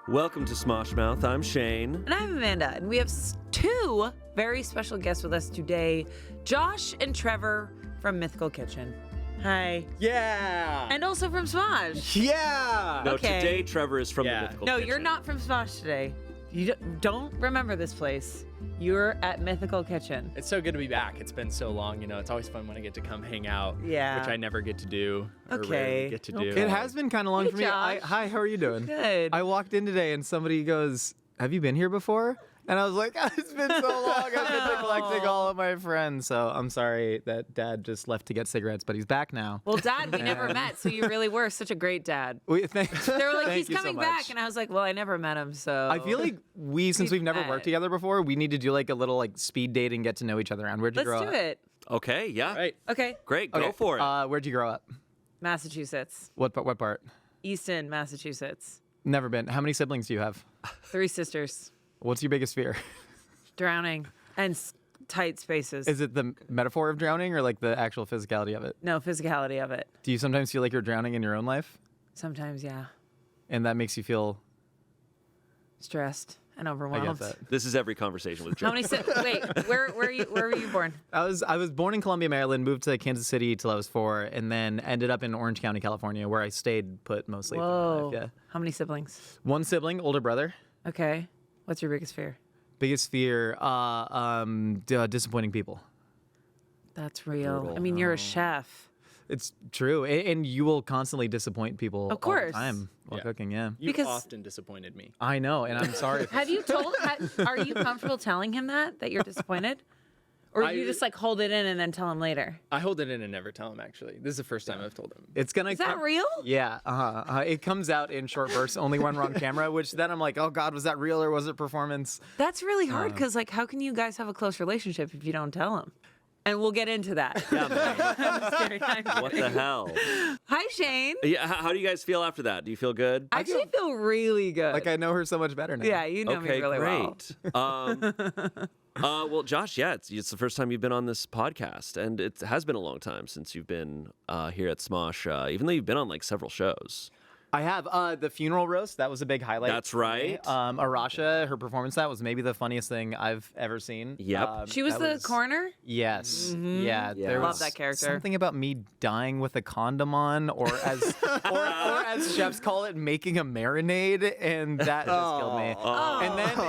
Welcome to Smosh Mouth. I'm Shayne. And I'm Amanda. And we have two very special guests with us today, Josh and Trevor from Mythical Kitchen. Hi. Yeah. And also from Smosh. Yeah. No, Okay. today Trevor is from the Mythical No, Kitchen. you're not from Smosh today. You don't remember this place. You're at Mythical Kitchen. It's so good to be back. It's been so long. You know, it's always fun when I get to come hang out. Yeah. Which I never get to do. Or Okay. rarely get to do. Okay. It has been kind of long Hey, for me. Josh. Hi, how are you doing? Good. I walked in today and somebody goes, "Have you been here before?" And I was like, "It's been so long. I've been neglecting all of my friends." So I'm sorry that Dad just left to get cigarettes, but he's back now. Well, Dad, we never met, so you really were such a great dad. They They were like, thank he's you so coming much. back. And I was like, well, I never met him, so. I feel like since we've never met. worked together before, we need to do like a little like speed date and get to know each other. And where'd you Let's grow do up? it. Okay, yeah. Right. Okay. Great, go Okay, for it. Where'd you grow up? Massachusetts. What part? Easton, Massachusetts. Never been. How many siblings do you have? 3 sisters. What's your biggest fear? Drowning and tight spaces. Is it the metaphor of drowning or like the actual physicality of it? No, physicality of it. Do you sometimes feel like you're drowning in your own life? Sometimes, yeah. And that makes you feel, Stressed and I overwhelmed. guess that. This is every conversation with How Trevor. many? Wait, where were you born? I was born in Columbia, Maryland, moved to Kansas City till I was 4, and then ended up in Orange County, California, where I stayed put mostly. through my Whoa. life, yeah. How many siblings? One sibling, older brother. Okay. What's your biggest fear? Biggest fear, disappointing people. That's real. Brutal. I mean, you're a chef. It's true, and you will constantly disappoint people Of course. all the time while Yeah. cooking. Yeah, You Because- often disappointed me. I know, and I'm sorry. Have you told? Are you comfortable telling him that you're disappointed, or you just like hold it in and then tell him later? I hold it in and never tell him, actually. This is the first time I've told him. It's gonna. Is that real? Yeah, it comes out in short bursts, only when we're on camera. Which then I'm like, oh God, was that real or was it performance? That's really hard because, like, how can you guys have a close relationship if you don't tell him? And we'll get into that. Yeah, man. I'm just kidding. I'm What kidding. the hell? Hi, Shayne. Yeah, how do you guys feel after that? Do you feel good? I actually feel really good. Like I know her so much better now. Yeah, you know Okay, me really well. great. Well, Josh, yeah, it's the first time you've been on this podcast, and it has been a long time since you've been here at Smosh, even though you've been on like several shows. I have the funeral roast. That was a big highlight. That's for me. right. Arasha, her performance, that was maybe the funniest thing I've ever seen. Yep. She was that the coroner. Yes. Yeah. Yeah. There Love was that character. Something about me dying with a condom on, or as or as chefs call it, making a marinade, and that just killed me.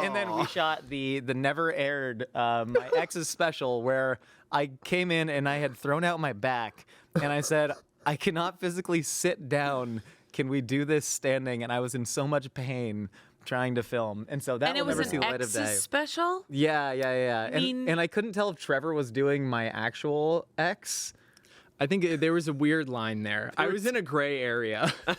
And then we shot the never aired my ex's special where I came in and I had thrown out my back and I said, I cannot physically sit down. Can we do this standing? And I was in so much pain trying to film. And so that And it will was never see an the light of ex's day. special. Yeah. And I couldn't tell if Trevor was doing my actual ex. I think there was a weird line there. I was in a gray area. I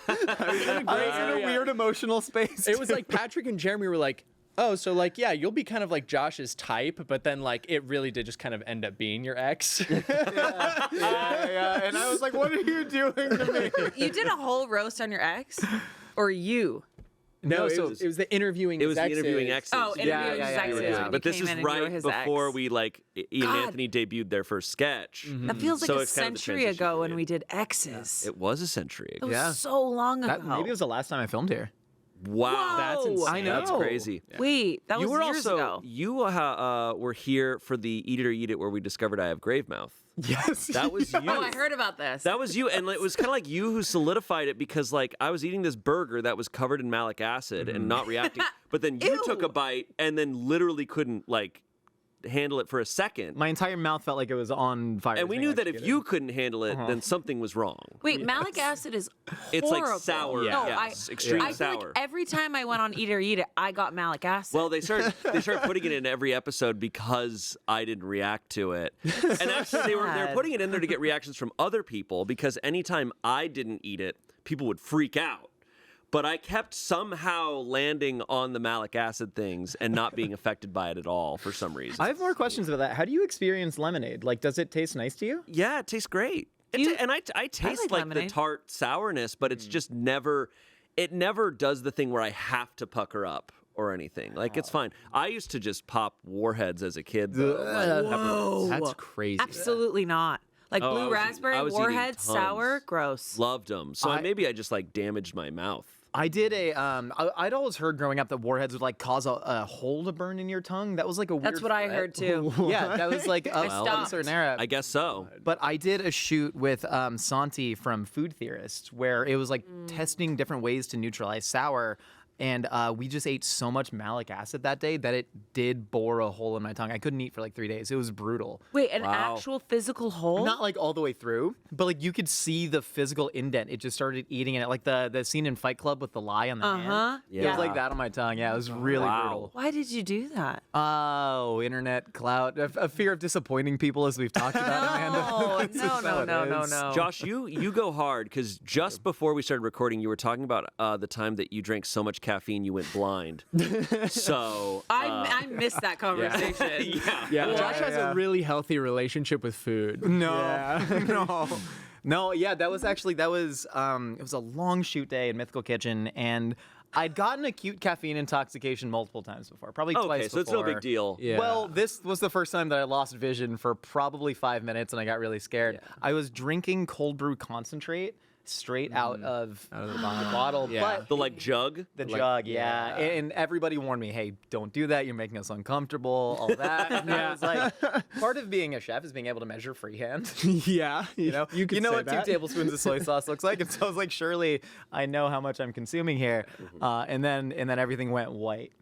was in a weird emotional space. It was like Patrick and Jeremy were like, oh, so like, yeah, you'll be kind of like Josh's type, but then like it really did just kind of end up being your ex. yeah. And I was like, what are you doing to me? You did a whole roast on your ex, or you? No, it so was- it was the interviewing. It was the exes. interviewing exes. Oh, interviewing Yeah, his yeah, yeah, exes. yeah. when But you this came is in and you were right his before ex. we like Ian and God. Anthony debuted their first sketch. That feels like So a it's kind of the century transition ago when period. we did exes. It was a century It ago. was Yeah. so long ago. Maybe it was the last time I filmed here. Wow, That's Whoa. insane. I know. That's crazy. Wait, that You was were years also ago. you were here for the Eat It or Eat It where we discovered I have grave mouth. Yes. That was you. Oh, I heard about this. That was you, and it was kind of like you who solidified it because, like, I was eating this burger that was covered in malic acid and not reacting, but then you took a bite and then literally couldn't like handle it for a second. My entire mouth felt like it was on fire. And we knew that if you couldn't handle it, then something was wrong. Wait, malic acid is It's like horrible. sour. No, Yes, extreme I feel sour. like every time I went on Eat or Eat It, I got malic acid. Well, they started putting it in every episode because I didn't react to it. And actually they were sad. putting it in there to get reactions from other people because anytime I didn't eat it, people would freak out. But I kept somehow landing on the malic acid things and not being affected by it at all for some reason. I have more questions about that. How do you experience lemonade? Like, does it taste nice to you? Yeah, it tastes great. And I taste like the lemonade. tart sourness, but it's just never, it never does the thing where I have to pucker up or anything. Like, it's fine. I used to just pop warheads as a kid, though. Whoa. That's crazy. Absolutely not. Like Oh, blue raspberry, I was eating warhead, tons. sour, gross. Loved them. So maybe I just like damaged my mouth. I did I'd always heard growing up that warheads would like cause a hole to burn in your tongue. That was like a weird That's what I threat. heard too. Yeah, that was like a stopped. certain era. I guess so. But I did a shoot with Santi from Food Theorist where it was like testing different ways to neutralize sour. And we just ate so much malic acid that day that it did bore a hole in my tongue. I couldn't eat for like 3 days. It was brutal. Wait, an actual physical hole? Not like all the way through, but like you could see the physical indent. It just started eating it. Like the scene in Fight Club with the lie on the hand. It Yeah. was like that on my tongue. Yeah, it was really brutal. Why did you do that? Oh, internet clout. A fear of disappointing people, as we've talked about, Amanda. It's just how it is. no. Josh, you go hard because just before we started recording, you were talking about the time that you drank so much caffeine you went blind. So I missed that conversation. Josh has a really healthy relationship with food. No, yeah, that was it was a long shoot day in Mythical Kitchen, and I'd gotten acute caffeine intoxication multiple times before, probably twice okay, so it's no before. big deal. Yeah. Well, this was the first time that I lost vision for probably 5 minutes, and I got really scared. I was drinking cold brew concentrate straight out of the bottle, but The like jug. the jug, yeah. And everybody warned me, hey, don't do that. You're making us uncomfortable, all that. And I was like, part of being a chef is being able to measure freehand. Yeah, You know, you could know say what that. 2 tablespoons of soy sauce looks like, and so I was like, surely I know how much I'm consuming here. And then everything went white,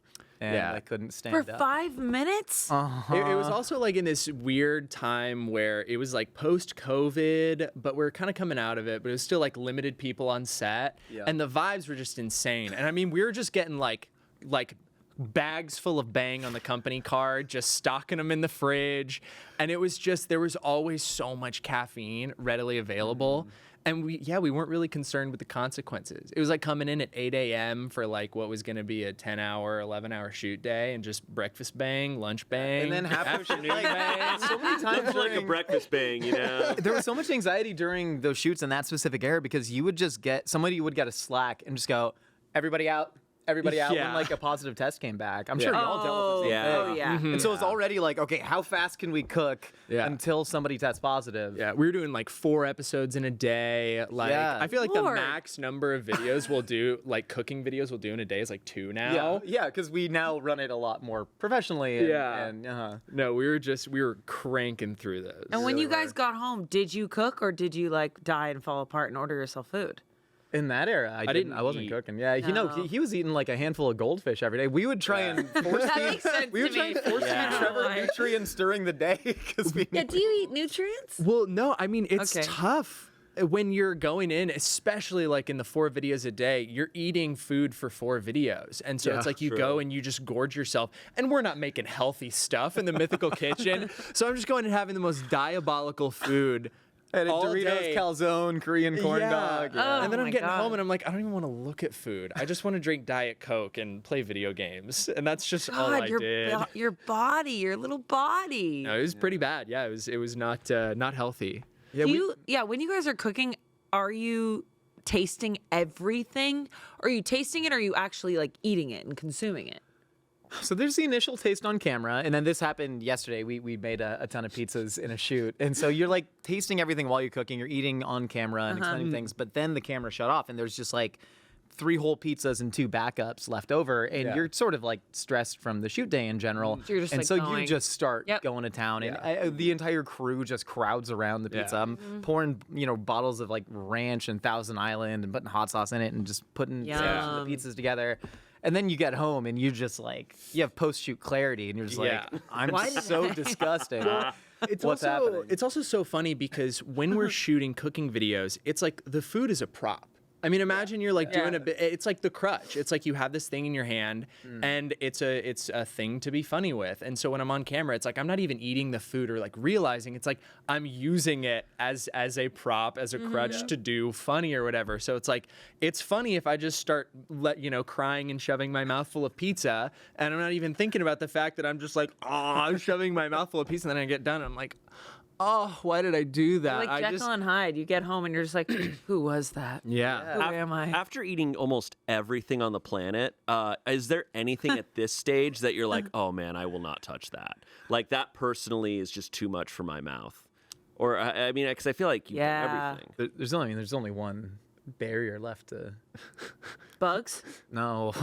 and I couldn't stand For up. 5 minutes? It was also like in this weird time where it was like post-COVID, but we're kind of coming out of it, but it was still like limited people on set, and the vibes were just insane. And I mean, we were just getting like bags full of Bang on the company card, just stocking them in the fridge, and it was just there was always so much caffeine readily available. And we weren't really concerned with the consequences. It was like coming in at 8 a.m. for like what was going to be a 10-hour, 11-hour shoot day, and just breakfast bang, lunch bang, And then afternoon like, bang. so many times It's like a during- breakfast bang, you know. there was so much anxiety during those shoots in that specific era because you would just get somebody would get a Slack and just go, everybody out when Yeah. like a positive test came back. I'm sure y'all dealt with the same Yeah. Oh, yeah. thing. And so it's already like, okay, how fast can we cook Yeah. until somebody tests positive? Yeah, we were doing like 4 episodes in a day. Like, Yeah. I feel like Lord. the max number of videos we'll do, like cooking videos we'll do in a day is like 2 now. Yeah, because we now run it a lot more professionally. And, Yeah. and No, we were cranking through those. And when you guys got home, did you cook or did you like die and fall apart and order yourself food? in that era, didn't I wasn't eat. cooking. Yeah, No. he was eating like a handful of goldfish every day. We would try and force That feed. makes sense We would to try me. and force Yeah. feed Trevor Like- nutrients during the day because we. Yeah, do you eat nutrients? Well, no, I mean it's Okay. tough when you're going in, especially like in the 4 videos a day. You're eating food for 4 videos, and so it's like you go and you just gorge yourself. And we're not making healthy stuff in the Mythical Kitchen, so I'm just going and having the most diabolical food. And a all Doritos day. calzone, Korean corn dog. Oh, and then I'm my getting God. home and I'm like, I don't even want to look at food. I just want to drink Diet Coke and play video games. And that's just all I God, did. your body, your little body. No, it was pretty bad. Yeah, it was not healthy. Yeah, When you guys are cooking, are you tasting everything? Are you tasting it or are you actually like eating it and consuming it? So there's the initial taste on camera, and then this happened yesterday. We made a ton of pizzas in a shoot, and so you're like tasting everything while you're cooking. You're eating on camera and explaining things, but then the camera shut off, and there's just like 3 whole pizzas and 2 backups left over, and you're sort of like stressed from the shoot day in general. So you're just, and like, so going. you just start Yep. going to town, and the entire crew just crowds around the pizza. I'm pouring bottles of like ranch and Thousand Island and putting hot sauce in it and just putting Yum. the pizzas together. And then you get home and you just like, you have post-shoot clarity and you're just like, I'm so disgusting. It's What's also happening? it's also so funny because when we're shooting cooking videos, it's like the food is a prop. I mean, imagine you're like doing a bit. It's like the crutch. It's like you have this thing in your hand, and it's a thing to be funny with. And so when I'm on camera, it's like I'm not even eating the food or like realizing. It's like I'm using it as a prop, as a crutch to do funny or whatever. So it's like it's funny if I just start crying and shoving my mouth full of pizza, and I'm not even thinking about the fact that I'm just like I'm shoving my mouth full of pizza, and then I get done, and I'm like, oh, why did I do that? Like Jekyll and Hyde, you get home and you're just like, who was that? Yeah. Who am I? After eating almost everything on the planet, is there anything at this stage that you're like, oh man, I will not touch that? Like that personally is just too much for my mouth. Or I mean, because I feel like you Yeah. do everything. There's only one barrier left to. Bugs? No,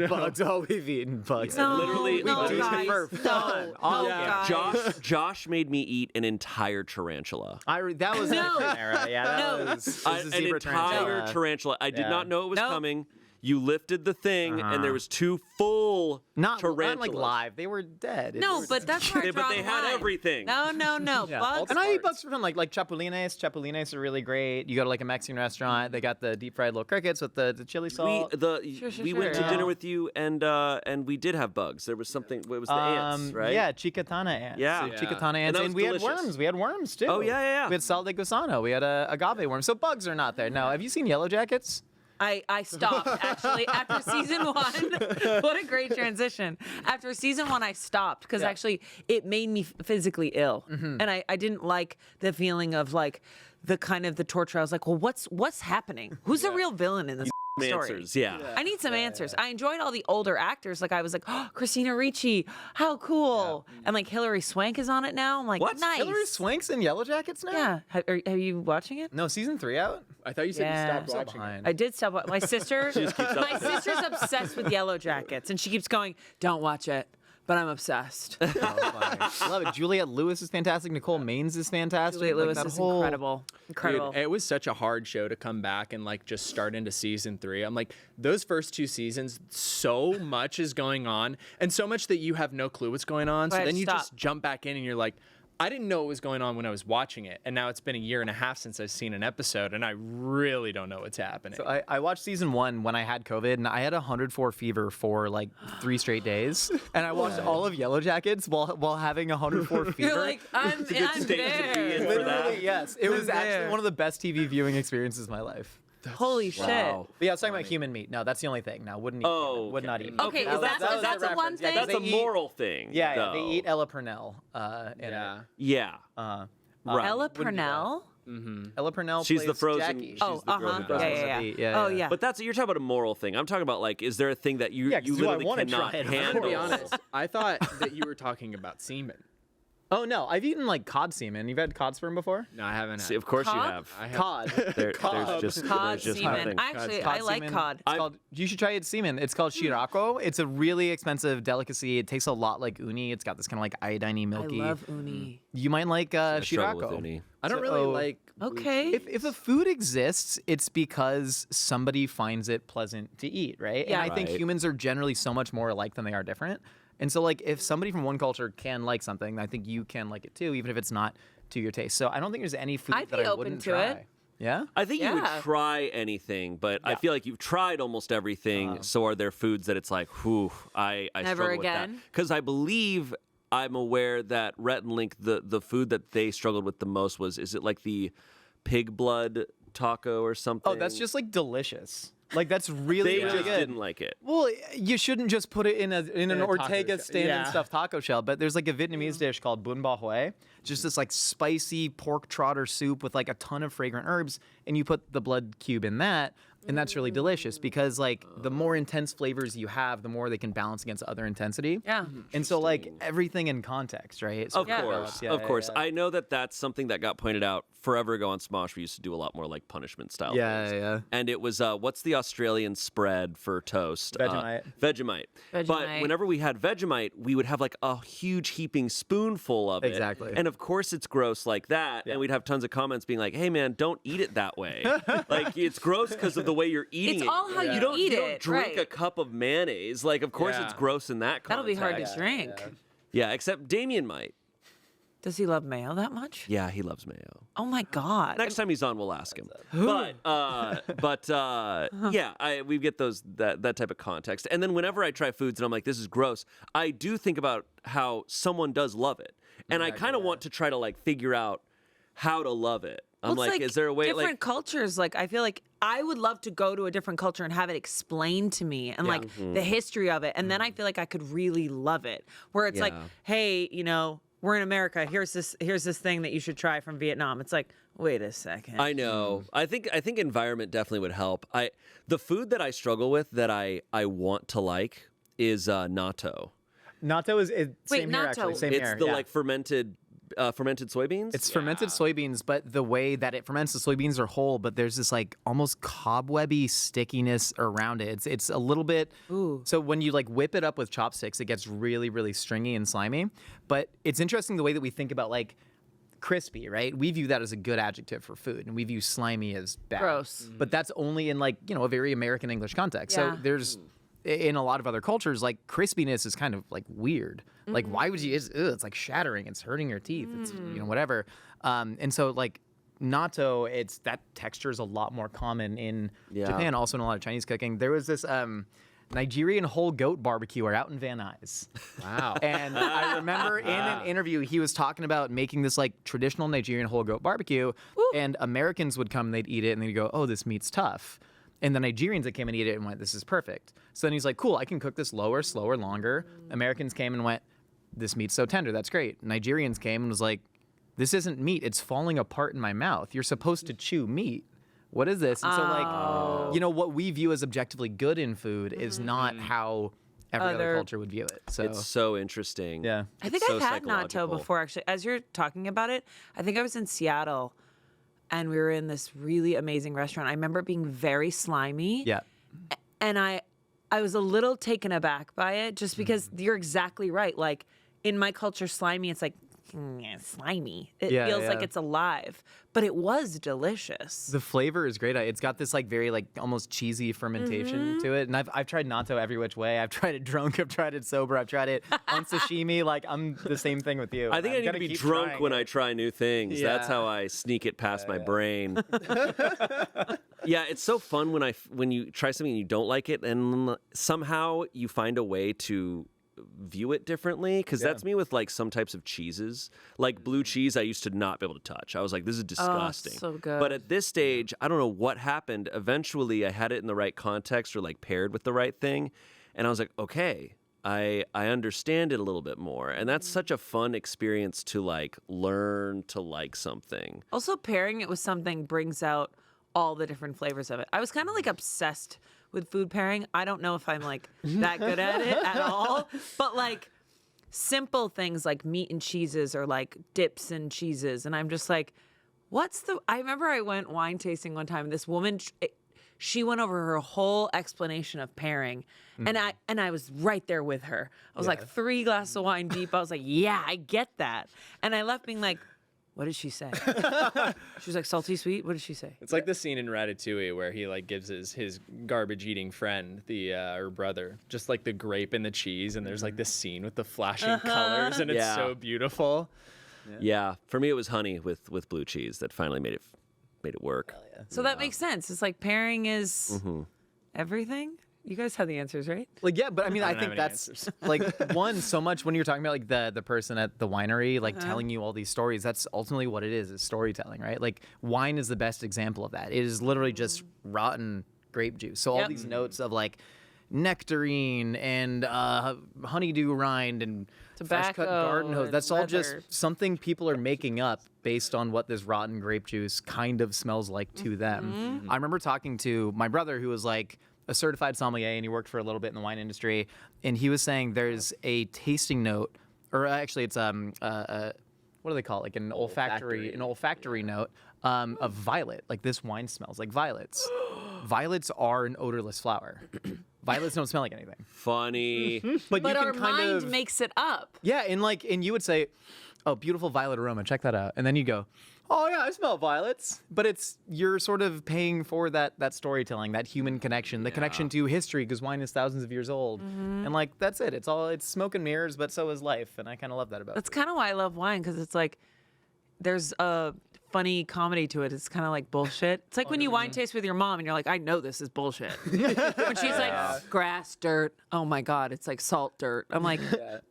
bugs. Oh, we've eaten bugs. No, literally, no, we do it guys, for fun. No, Yeah. guys. Josh made me eat an entire tarantula. That was a different era. Yeah, that No. was. This An is zebra entire tarantula. I did Yeah. not know it was Nope. coming. You lifted the thing, and there was 2 full Not tarantulas. like live. They were dead. No, but that's where I Yeah, draw but they the had line. everything. No. Yeah, Bugs. And I eat bugs for fun, like chapulines. Chapulines are really great. You go to like a Mexican restaurant, they got the deep fried little crickets with the chili salt. We went to Sure. dinner with you, and we did have bugs. There was something. It was the ants, right? Yeah, chicatana ants. Yeah. So Yeah. chicatana And ants. that And, was we had delicious. worms. We had worms too. Oh, yeah. We had sal de gusano. We had a agave worm. So bugs are not there. No. Have you seen Yellow Jackets? I stopped actually after season 1. What a great transition. After season 1, I stopped because actually it made me physically ill, and I didn't like the feeling of like the kind of the torture. I was like, well, what's happening? Who's the real villain in this story? Answers, yeah. I need some answers. I enjoyed all the older actors. Like I was like, oh, Christina Ricci, how cool! And like Hilary Swank is on it now. I'm like, What? nice. Hilary Swank's in Yellow Jackets now? Yeah. Are you watching it? No, season 3 out? I thought you said Yeah. you stopped So watching. behind. I did stop. My sister, keeps up my with it. sister's obsessed with Yellow Jackets, and she keeps going, "Don't watch it," but I'm obsessed. I love it. Juliette Lewis is fantastic. Nicole Maines is fantastic. Juliette Like, Lewis that is whole- incredible. Incredible. Dude, it was such a hard show to come back and like just start into season 3. I'm like, those first 2 seasons, so much is going on, and so much that you have no clue what's going on. So Right, then you stop. just jump back in and you're like, I didn't know what was going on when I was watching it, and now it's been a year and a half since I've seen an episode, and I really don't know what's happening. So I watched season 1 when I had COVID, and I had 104 fever for like 3 straight days. And I watched all of Yellow Jackets while having 104 fever. You're like, I'm state to be there. in. For that. Literally, yes. It was there. actually one of the best TV viewing experiences of my life. Holy shit. Wow. But yeah, I was talking about human meat. No, that's the only thing. No, wouldn't eat. Oh, human. Would not eat. Okay, That is was- that- that was that's the a one reference. Yeah, thing? 'cause That's a they eat- moral thing. Yeah, though. they eat Ella Purnell. In yeah. it. Yeah. Right. Ella wouldn't do that. Purnell? Ella Purnell She's the plays frozen- Jackie. she's Oh, the girl who does yeah. it. Yeah, Oh, yeah. yeah. But you're talking about a moral thing. I'm talking about like, is there a thing that you Yeah, 'cause you do I literally wanna cannot try it? I'm I'm handle? gonna be honest. I thought that you were talking about semen. Oh no, I've eaten like cod semen. You've had cod sperm before? No, I haven't. See, of course you Cod? have. I have. Cod. There's Cod. just Cod there's just semen. nothing. Actually, Cod I like semen. cod. It's called, you should try it semen. It's called shirako. It's a really expensive delicacy. It tastes a lot like uni. It's got this kind of like iodine-y, I milky. love uni. You might like I struggle with shirako. uni. I don't really So- like. Okay. If a food exists, it's because somebody finds it pleasant to eat, right? Yeah. And I think Right. humans are generally so much more alike than they are different. And so, like, if somebody from one culture can like something, I think you can like it too, even if it's not to your taste. So I don't think there's any food I'd that be I open wouldn't to try. it. Yeah? I think you would Yeah. try anything, but I feel like you've tried almost everything. So are there foods that it's like, whew, I Never struggle again? with that. Because I believe I'm aware that Rhett and Link, the food that they struggled with the most is it like the pig blood taco or something? Oh, that's just like delicious. Like that's really, they really just good. didn't like it. Well, you shouldn't just put it in an a taco Ortega shell. stand and Yeah. stuffed taco shell, but there's like a Vietnamese dish called bun ba hue, just this like spicy pork trotter soup with like a ton of fragrant herbs, and you put the blood cube in that, and that's really delicious because like the more intense flavors you have, the more they can balance against other intensity. Yeah. And so like everything in context, right? So Of Yeah. course, Yeah, of yeah, course. yeah. I know that that's something that got pointed out forever ago on Smosh. We used to do a lot more like punishment style Yeah, things. yeah. And it was what's the Australian spread for toast? Vegemite. Vegemite. But Vegemite. whenever we had Vegemite, we would have like a huge heaping spoonful of it. Exactly. And of course it's gross like that. And we'd have tons of comments being like, "Hey man, don't eat it that way. Like it's gross because of the way you're eating It's it. all how you don't, eat you don't it, drink right. a cup of mayonnaise. Like of course Yeah. it's gross in that That'll context. be hard to drink. Yeah, except Damien might. Does he love mayo that much? Yeah, he loves mayo. Oh my God. Next time he's on, we'll ask him. Yeah, we get that type of context. And then whenever I try foods and I'm like, this is gross, I do think about how someone does love it, and I kind of want to try to like figure out how to love it. I'm Well, it's like, is there a way? different Like, cultures? Like, I feel like I would love to go to a different culture and have it explained to me and like Mm-hmm. the history of it, and then I feel like I could really love it. Where it's like, Yeah. hey, you know, we're in America. Here's this thing that you should try from Vietnam. It's like, wait a second. I know. I think environment definitely would help. The food that I struggle with that I want to like is natto. Natto is Wait, same here natto. actually. Same It's here. the yeah. like fermented fermented soybeans? It's fermented soybeans, but the way that it ferments, the soybeans are whole, but there's this like almost cobwebby stickiness around it. It's a little bit. Ooh. So when you like whip it up with chopsticks, it gets really, really stringy and slimy. But it's interesting the way that we think about like crispy, right? We view that as a good adjective for food, and we view slimy as bad. Gross. But that's only in like, a very American English context. Yeah. So there's in a lot of other cultures, like crispiness is kind of like weird. Like why would you? It's like shattering. It's hurting your teeth. It's whatever. And so like natto, it's that texture is a lot more common in Japan, also in a lot of Chinese cooking. There was this Nigerian whole goat barbecue out in Van Nuys. Wow. And I remember in an interview, he was talking about making this like traditional Nigerian whole goat barbecue, and Americans would come, they'd eat it, and they'd go, "Oh, this meat's tough." And the Nigerians that came and eat it and went, "This is perfect." So then he's like, "Cool, I can cook this lower, slower, longer." Americans came and went, "This meat's so tender, that's great." Nigerians came and was like, "This isn't meat, it's falling apart in my mouth. You're supposed to chew meat. What is this?" And so like, what we view as objectively good in food is not how every other culture would view it. So It's so interesting. yeah. I think It's I've so had natto psychological. before, actually. As you're talking about it, I think I was in Seattle, and we were in this really amazing restaurant. I remember it being very slimy. Yeah. And I was a little taken aback by it, just because you're exactly right. Like, in my culture, slimy, it's like, slimy. It Yeah, feels like yeah. it's alive. But it was delicious. The flavor is great. It's got this like very like almost cheesy fermentation to it. And I've tried natto every which way. I've tried it drunk. I've tried it sober. I've tried it on sashimi. Like I'm the same thing with you. I think I I'm need to gonna be keep drunk trying when it. I try new things. That's Yeah. how I sneak it past my brain. Yeah, it's so fun when you try something and you don't like it, and somehow you find a way to view it differently. Because that's me with like some types of cheeses, like blue cheese. I used to not be able to touch. I was like, this is disgusting. so good. But at this stage, I don't know what happened. Eventually, I had it in the right context or like paired with the right thing, and I was like, okay. I understand it a little bit more. And that's such a fun experience to like learn to like something. Also, pairing it with something brings out all the different flavors of it. I was kind of like obsessed with food pairing. I don't know if I'm like that good at it at all, but like simple things like meat and cheeses or like dips and cheeses. And I'm just like, I remember I went wine tasting one time, and this woman, she went over her whole explanation of pairing, and I was right there with her. I was like 3 glasses of wine deep. I was like, yeah, I get that. And I left being like, what did she say? She was like, salty sweet? What did she say? It's like the scene in Ratatouille where he like gives his garbage eating friend, her brother, just like the grape and the cheese, and there's like this scene with the flashing colors, and it's Yeah. so beautiful. Yeah, for me it was honey with blue cheese that finally made it work. So that makes sense. It's like pairing is everything. You guys have the answers, right? Like, yeah, but I mean, I don't think have any that's answers. like one so much when you're talking about like the person at the winery, like telling you all these stories. That's ultimately what it is storytelling, right? Like wine is the best example of that. It is literally just rotten grape juice. So all Yep. these notes of like nectarine and honeydew rind and fresh cut Tobacco garden hose. and That's all just leather. something people are making up based on what this rotten grape juice kind of smells like to them. I remember talking to my brother who was like a certified sommelier, and he worked for a little bit in the wine industry, and he was saying there's a tasting note, or actually it's what do they call it? Like an olfactory note of violet. Like this wine smells like violets. Violets are an odorless flower. Violets don't smell like anything. Funny. But But you our can kind mind of makes it up. yeah, and you would say, "Oh, beautiful violet aroma. Check that out." And then you go, "Oh yeah, I smell violets." But you're sort of paying for that storytelling, that human connection, the connection to history, because wine is thousands of years old. And like that's it. It's smoke and mirrors, but so is life, and I kind of love that about That's it. kind of why I love wine, because it's like there's a funny comedy to it. It's kind of like bullshit. It's like when you wine taste with your mom and you're like, I know this is bullshit. When she's like, grass, dirt. Oh my God, it's like salt dirt. I'm like,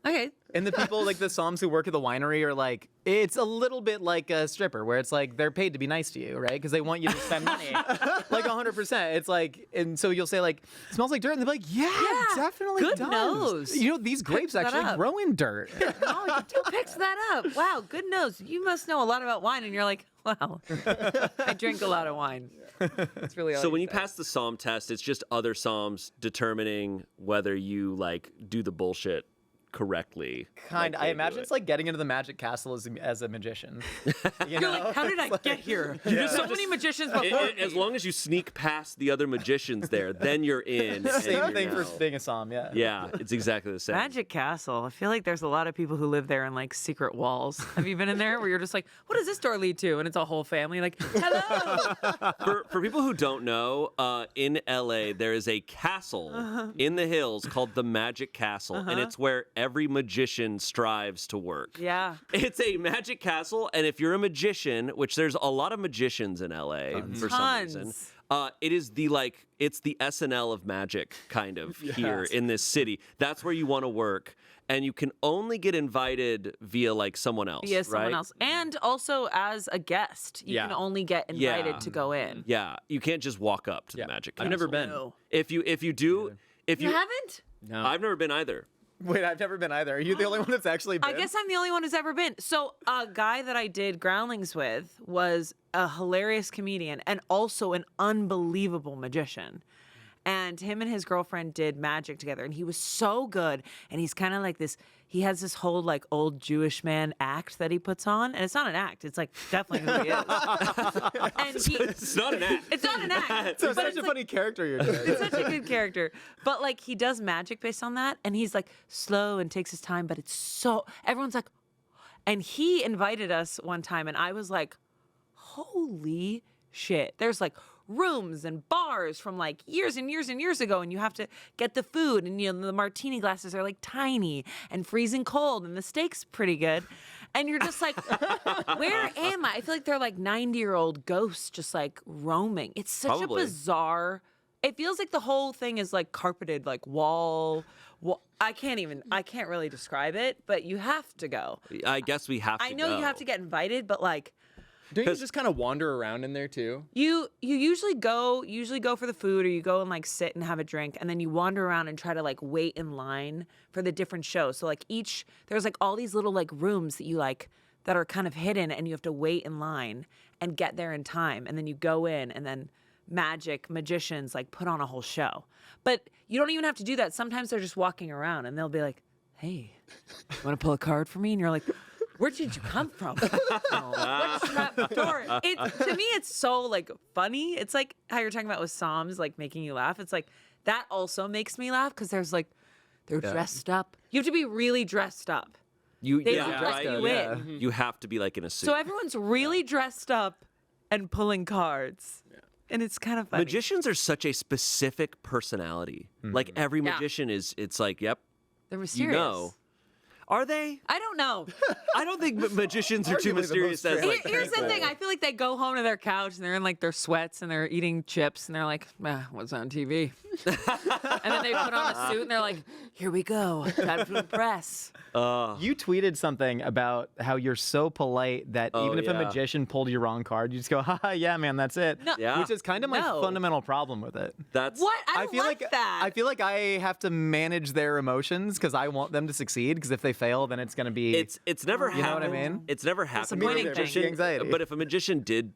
okay. And the people like the somms who work at the winery are like, it's a little bit like a stripper, where it's like they're paid to be nice to you, right? Because they want you to spend money, like 100%. It's like, and so you'll say like, it smells like dirt, and they're like, yeah, it definitely good does. nose. You know, these grapes that actually up. grow in dirt. Oh, who picks that up? Wow, good nose. You must know a lot about wine. And you're like, wow, I drink a lot of wine. It's really all So when you you say. pass the Psalm test, it's just other Psalms determining whether you like do the bullshit correctly. Kind. like I they imagine do it's like getting into the magic castle as a magician. You You're know? like, how did I get here? There's so many magicians before me. As long as you sneak past the other magicians there, then you're in. and Same you're thing now- for being a Som, yeah. Yeah, it's exactly the same. Magic Castle. I feel like there's a lot of people who live there in like secret walls. Have you been in there where you're just like, what does this door lead to? And it's a whole family like, hello. For people who don't know, in LA there is a castle in the hills called the Magic Castle, and it's where every magician strives to work. Yeah. It's a magic castle, and if you're a magician, which there's a lot of magicians in LA for some reason, Tons. it is it's the SNL of magic kind of here in this city. That's where you want to work, and you can only get invited via like someone else. Via someone right? else. And also as a guest, you Yeah. can only get invited to go in. Yeah, you can't just walk up to the magic castle. I've never been. No. If you do, if You haven't? No. I've never been either. Wait, I've never been either. Are you the only one that's actually been? I guess I'm the only one who's ever been. So a guy that I did Groundlings with was a hilarious comedian and also an unbelievable magician. And him and his girlfriend did magic together, and he was so good. And he's kind of like this. He has this whole like old Jewish man act that he puts on, and it's not an act. It's like definitely who he is. And he, It's not an act. it's not an act. So but such it's a like, funny character you're doing. it's such a good character. But like he does magic based on that, and he's like slow and takes his time, but it's so everyone's like, and he invited us one time, and I was like, holy shit. There's like rooms and bars from like years and years and years ago, and you have to get the food, and you know the martini glasses are like tiny and freezing cold, and the steak's pretty good. And you're just like, where am I? I feel like they're like 90-year-old ghosts just like roaming. It's such Probably. a bizarre. It feels like the whole thing is like carpeted, like wall. I can't really describe it, but you have to go. I guess we have to I know go. you have to get invited, but like Don't you just kind of wander around in there too? you usually go for the food, or you go and like sit and have a drink, and then you wander around and try to like wait in line for the different shows. So like there's like all these little like rooms that you like that are kind of hidden, and you have to wait in line and get there in time, and then you go in, and then magicians like put on a whole show. But you don't even have to do that. Sometimes they're just walking around, and they'll be like, "Hey, you want to pull a card for me?" And you're like, where did you come from? What's that door? To me, it's so like funny. It's like how you're talking about with Soms, like making you laugh. It's like that also makes me laugh because there's like they're dressed up. You have to be really dressed up. You They yeah, don't dress right? you Yeah. in. You have to be like in a suit. So everyone's really dressed up and pulling cards, and it's kind of funny. Magicians are such a specific personality. Like every Yeah. magician it's like, yep, They're you mysterious. know. Are they? I don't know. I don't think magicians are too Arguably the mysterious most as like. Here's the thing. I feel like they go home to their couch and they're in like their sweats and they're eating chips and they're like, what's on TV? And then they put on a suit and they're like, here we go. Time to impress. You tweeted something about how you're so polite that even if a yeah. magician pulled your wrong card, you just go, haha, yeah, man, that's it. No. Yeah. Which is kind of my No. fundamental problem with it. That's What? I don't feel like that. I feel like I have to manage their emotions because I want them to succeed. Because if they fail, then it's going to be. It's never You know what I happened. mean? It's never happened. Disappointing with a thing. magician, Anxiety. But if a magician did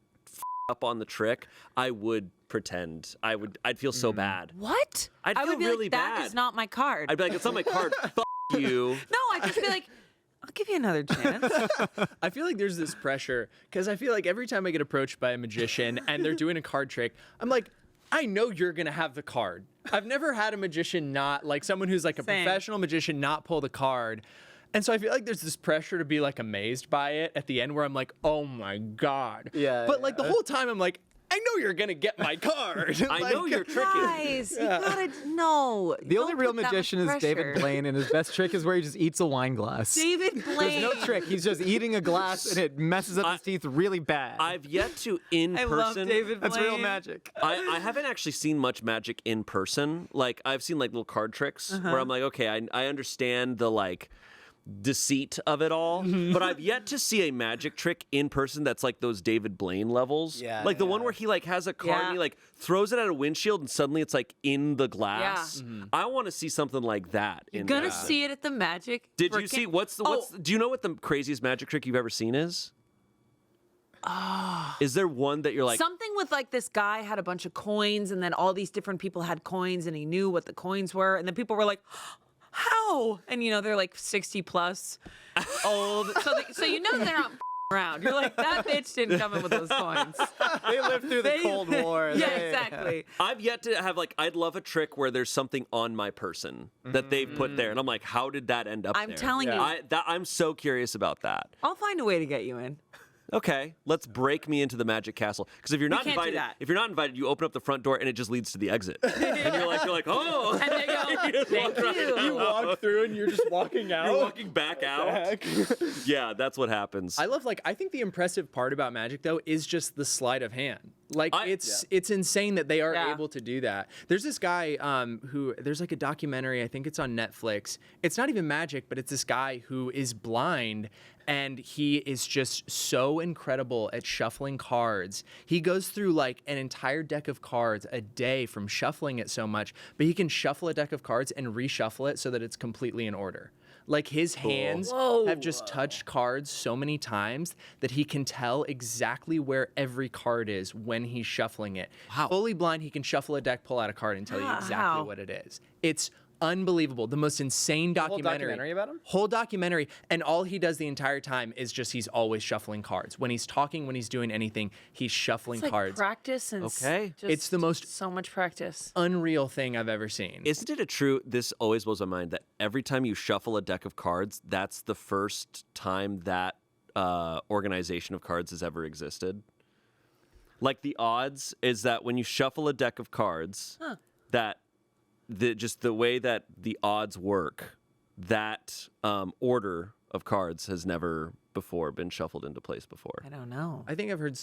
up on the trick, I would pretend. I'd feel so bad. What? I'd I feel would be really like, that bad. is not my card. I'd be like, it's on my card. Fuck you. No, I'd just be like, I'll give you another chance. I feel like there's this pressure because I feel like every time I get approached by a magician and they're doing a card trick, I'm like, I know you're gonna have the card. I've never had a magician not like someone who's like a Same. professional magician not pull the card. And so I feel like there's this pressure to be like amazed by it at the end where I'm like, oh my God. Yeah, But like the whole time I'm like, I know you're gonna get my card. I Like, know you're tricking. Guys, you gotta know. the only Don't real put that much magician is David pressure. Blaine, and his best trick is where he just eats a wine glass. David There's Blaine. no trick. He's just eating a glass, and it messes up his teeth really bad. I've yet to in I person. love David Blaine. That's real magic. I haven't actually seen much magic in person. Like I've seen like little card tricks where I'm like, okay, I understand the like deceit of it all, but I've yet to see a magic trick in person that's like those David Blaine levels. Yeah, like the one where he like has a card and he like throws it at a windshield and suddenly it's like in the glass. Yeah. I want to see something like that. You're in gonna person. see it at the magic. Did you frickin- see what's do you know what the craziest magic trick you've ever seen is? Is there one that you're like something with like this guy had a bunch of coins and then all these different people had coins and he knew what the coins were and then people were like, how? And they're like 60 plus, old. So you know they're not around. You're like, that bitch didn't come in with those coins. They lived through the Cold War. Yeah, exactly. I've yet to have I'd love a trick where there's something on my person that they've put there, and I'm like, how did that end up there? I'm telling you. I'm so curious about that. I'll find a way to get you in. Okay, let's break me into the Magic Castle. Because if you're not can't do invited, that. if you're not invited, you open up the front door and it just leads to the exit. And you're like, oh. And they go, thank you. You walk through and you're just walking out. You're walking back out. Yeah, that's what happens. I think the impressive part about Magic though is just the sleight of hand. It's insane that they are able to do that. There's this guy who there's like a documentary, I think it's on Netflix. It's not even Magic, but it's this guy who is blind and he is just so incredible at shuffling cards. He goes through like an entire deck of cards a day from shuffling it so much, but he can shuffle a deck of cards and reshuffle it so that it's completely in order. Like his hands have just touched cards so many times that he can tell exactly where every card is when he's shuffling it. Wow. Fully blind, he can shuffle a deck, pull out a card, and tell you exactly what it is. It's unbelievable. The most insane documentary. Whole documentary about him? Whole documentary. And all he does the entire time is just he's always shuffling cards. When he's talking, when he's doing anything, he's shuffling It's like cards. practice and It's the most so much practice. Unreal thing I've ever seen. Isn't it this always blows my mind that every time you shuffle a deck of cards, that's the first time that organization of cards has ever existed? Like the odds is that when you shuffle a deck of cards, that just the way that the odds work, that order of cards has never before been shuffled into place before. I don't know. I think I've heard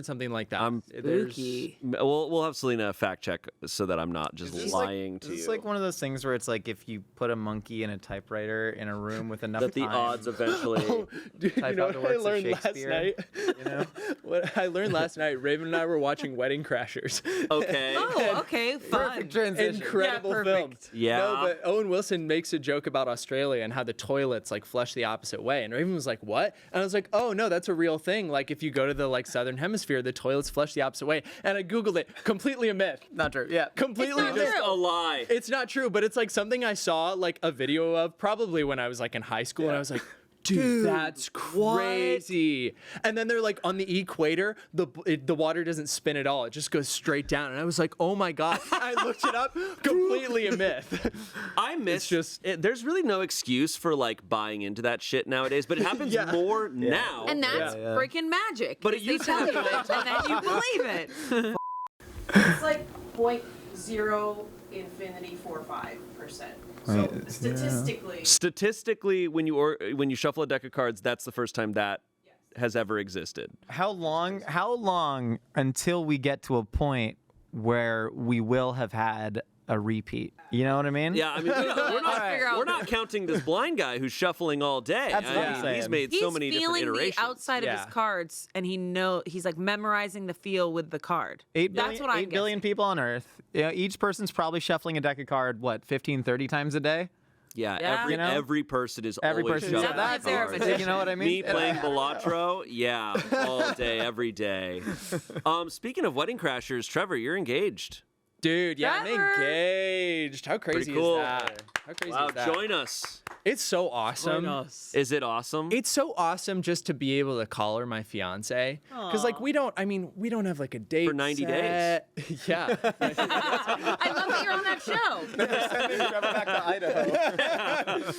something like that. Spooky. We'll have Selina fact check so that I'm not just lying to you. It's like one of those things where it's like if you put a monkey in a typewriter in a room with enough that the time, odds eventually Dude, type out the what I works of learned last Shakespeare. night? You know? What I learned last night, Raven and I were watching Wedding Crashers. Okay. Oh, okay, fun. Perfect transition. Incredible Yeah, film. perfect. Yeah. No, but Owen Wilson makes a joke about Australia and how the toilets like flush the opposite way. And Raven was like, "What?" And I was like, "Oh no, that's a real thing. Like if you go to the like southern hemisphere, the toilets flush the opposite way." And I googled it. Completely a myth. Not true. Yeah. Completely It's a not myth. true. A lie. It's not true, but it's like something I saw like a video of probably when I was like in high school, and I was like, dude, that's crazy. And then they're like on the equator, the water doesn't spin at all. It just goes straight down. And I was like, oh my God. I looked it up. Completely a myth. I miss there's really no excuse for like buying into that shit nowadays, but it happens more now. And that's freaking magic. But But they tell you it, and then you believe it. It's like 0.045%. So Statistically, when you shuffle a deck of cards, that's the first time that has ever existed. How long until we get to a point where we will have had a repeat? You know what I mean? Yeah, I mean, we're not counting this blind guy who's shuffling all day. That's what I'm saying. He's made so many different feeling iterations. the outside of his cards, and he's like memorizing the feel with the card. 8 That's what I'm 8 billion guessing. people on Earth. Yeah, each person's probably shuffling a deck of cards, 15, 30 times a day? Yeah, Yeah. every person is Every always person. shuffling Definitely cards. therapist. You know what I mean? Me playing Balatro, yeah, all day, every day. Speaking of wedding crashers, Trevor, you're engaged. Dude, yeah, I'm Trevor. engaged. How crazy Pretty cool. is that? How crazy Wow, is that? join us. It's so awesome. Is it awesome? It's so awesome just to be able to call her my fiance. Because like we don't have like a date For 90 set. Yeah. I love that you're on that show. Sending Trevor back to Idaho.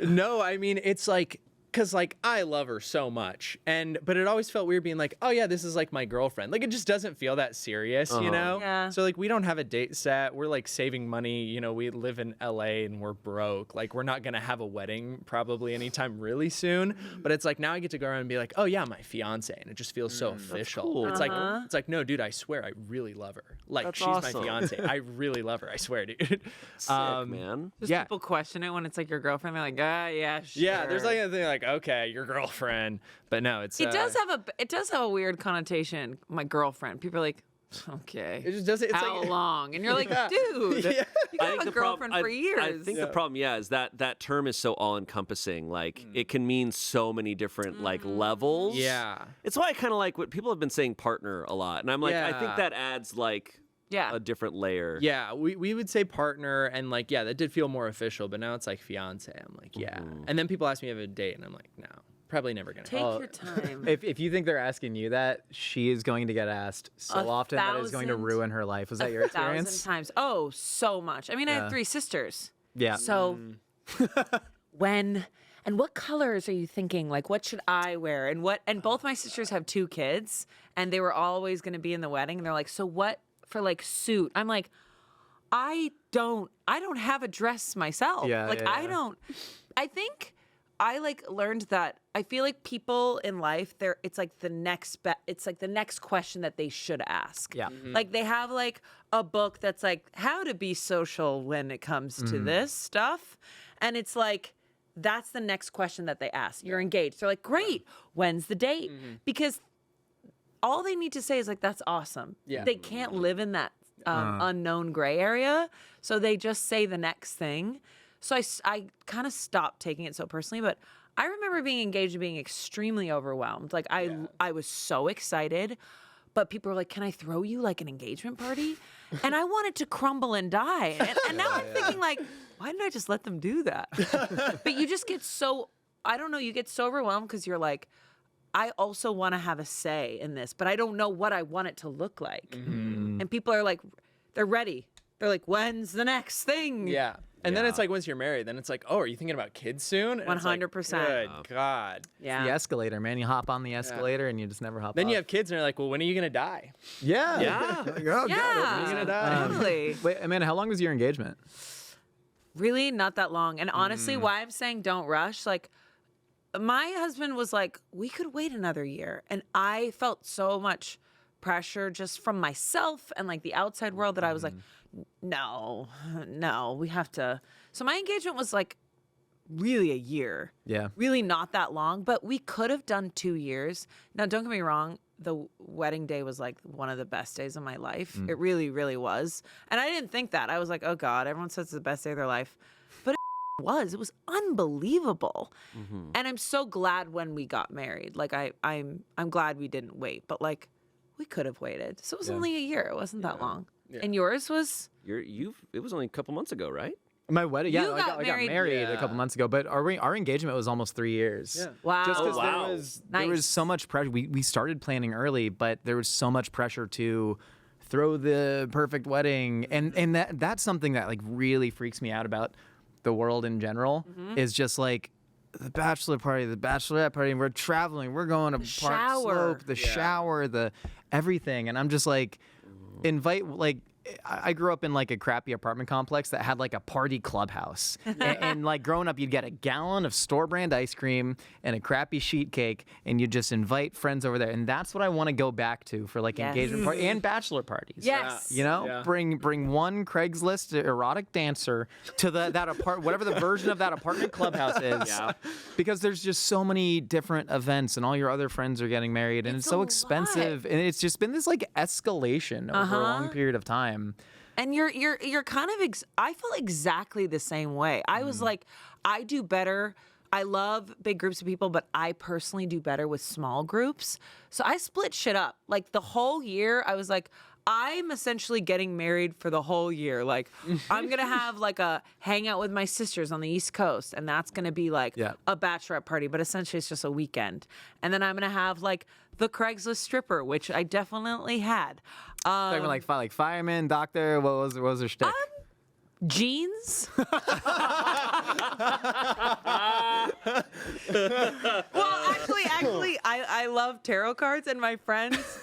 No, I mean it's like because like I love her so much, but it always felt weird being like, oh yeah, this is like my girlfriend. Like it just doesn't feel that serious, you know? Yeah. So like we don't have a date set. We're like saving money. You know, we live in LA and we're broke. Like we're not gonna have a wedding probably anytime really soon. But it's like now I get to go around and be like, oh yeah, my fiance, and it just feels so official. cool. It's like no, dude, I swear I really love her. Like That's she's awesome. my fiance. I really love her. I swear, dude. Sick, man. Just Yeah. people question it when it's like your girlfriend. They're like, yeah, sure. Yeah, there's like a thing like, okay, your girlfriend, but no, it's It does have a weird connotation. My girlfriend. People are like, okay. It just doesn't. It's How like, long? And you're like, Yeah. dude, Yeah. you have a girlfriend for years. I think the problem, is that term is so all-encompassing. Like, it can mean so many different, like, levels. Yeah. It's why I kind of like what people have been saying partner a lot. And I'm like, I think Yeah. that adds, like, Yeah. a different layer. Yeah, we would say partner, and like, yeah, that did feel more official, but now it's like fiance. I'm like, yeah. And then people ask me if I have a date, and I'm like, no, probably never gonna. Take your time. If you think they're asking you that, she is going to get asked so often that it's going to 1,000 ruin her life. Was that your experience? 1,000 times. Oh, so much. I mean, I have 3 sisters. Yeah. So when and what colors are you thinking? Like, what should I wear? And both my sisters have 2 kids, and they were always going to be in the wedding. And they're like, so what for like suit? I'm like, I don't have a dress myself. Yeah, like yeah, I yeah. don't. I think I like learned that I feel like people in life, it's like the next question that they should ask. Yeah. Like they have like a book that's like how to be social when it comes to this stuff. And it's like, that's the next question that they ask. You're engaged. They're like, great. When's the date? Because all they need to say is like, that's awesome. Yeah. They can't live in that unknown gray area. So they just say the next thing. So I kind of stopped taking it so personally, but I remember being engaged and being extremely overwhelmed. Like I was so excited, but people were like, can I throw you like an engagement party? And I wanted to crumble and die. And now I'm thinking like, why didn't I just let them do that? But you just get so, I don't know, you get so overwhelmed because you're like, I also want to have a say in this, but I don't know what I want it to look like. And people are like, they're ready. They're like, when's the next thing? Yeah. And then it's like once you're married, then it's like, oh, are you thinking about kids soon? And it's like, 100%. Good God. Yeah. The escalator, man. You hop on the escalator and you just never hop Then off. you have kids, and they're like, well, when are you gonna die? Yeah. Yeah. Oh, God. When are you Yeah. gonna die? Totally. Wait, Amanda, how long was your engagement? Really, not that long. And honestly, why I'm saying don't rush, like, my husband was like, we could wait another year. And I felt so much pressure just from myself and like the outside world that I was like, no, we have to. So my engagement was like really a year. Yeah. Really not that long, but we could have done 2 years. Now, don't get me wrong. The wedding day was like one of the best days of my life. It really, really was. And I didn't think that. I was like, oh God, everyone says it's the best day of their life. But it was unbelievable. And I'm so glad when we got married. Like I'm glad we didn't wait, but like we could have waited. So it was only a year. It wasn't that long. Yeah. And yours was? It was only a couple months ago, right? My wedding, yeah, You I got got married- married a Yeah. couple months ago, but our engagement was almost 3 years. Yeah. Wow. Just because wow. there was Nice. so much pressure. We started planning early, but there was so much pressure to throw the perfect wedding, and that's something that like really freaks me out about the world in general. Is just like the bachelor party, the bachelorette party, and we're traveling, we're going to Park shower. Slope, the shower, the everything, and I'm just like, invite like. I grew up in like a crappy apartment complex that had like a party clubhouse. And like growing up, you'd get a gallon of store brand ice cream and a crappy sheet cake, and you'd just invite friends over there. And that's what I want to go back to for like Yes. engagement party and bachelor parties. Yes. You know, Yeah. bring one Craigslist erotic dancer to whatever the version of that apartment clubhouse is. Yeah. Because there's just so many different events, and all your other friends are getting married, and it's It's so a expensive, and it's just been this like escalation over a long period of time. And you're kind of I felt exactly the same way. I was like, I do better. I love big groups of people, but I personally do better with small groups. So I split shit up. Like the whole year, I was like, I'm essentially getting married for the whole year. Like I'm going to have like a hangout with my sisters on the East Coast, and that's going to be like Yeah. a bachelorette party, but essentially it's just a weekend. And then I'm going to have like the Craigslist stripper, which I definitely had. Talking like fireman, doctor. What was her shtick? Jeans. Well, actually, I love tarot cards, and my friends,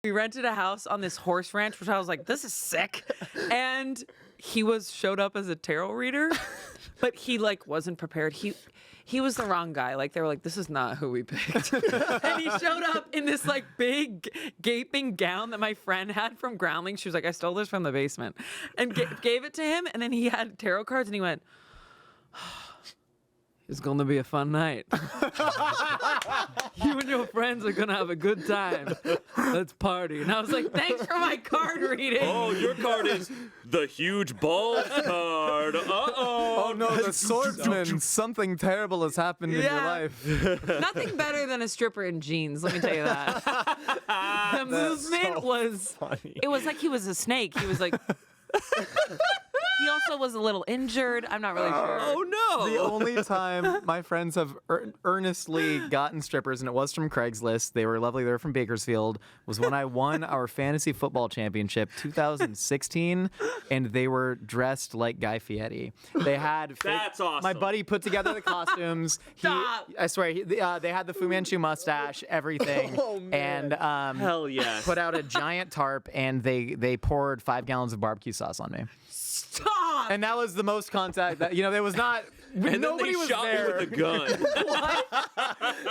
we rented a house on this horse ranch, which I was like, this is sick. And he showed up as a tarot reader, but he like wasn't prepared. He was the wrong guy. Like they were like, this is not who we picked. And he showed up in this like big gaping gown that my friend had from Groundling. She was like, I stole this from the basement, and gave it to him. And then he had tarot cards, and he went, It's gonna be a fun night. You and your friends are gonna have a good time. Let's party. And I was like, thanks for my card reading. Oh, your card is the huge balls card. Uh-oh. Oh no, the swordsman! Something terrible has happened in your life. Nothing better than a stripper in jeans, let me tell you that. The movement was funny. It was like he was a snake. He was like he also was a little injured. I'm not really sure. Oh, no. The only time my friends have earnestly gotten strippers, and it was from Craigslist, they were lovely, they were from Bakersfield, was when I won our fantasy football championship 2016, and they were dressed like Guy Fieri. They had That's awesome. My buddy put together the costumes. Stop. I swear, they had the Fu Manchu mustache, everything, and Hell yes. put out a giant tarp, and they poured 5 gallons of barbecue sauce on me. Stop. And that was the most contact that, there was not, And nobody then they was shot there. me with a gun.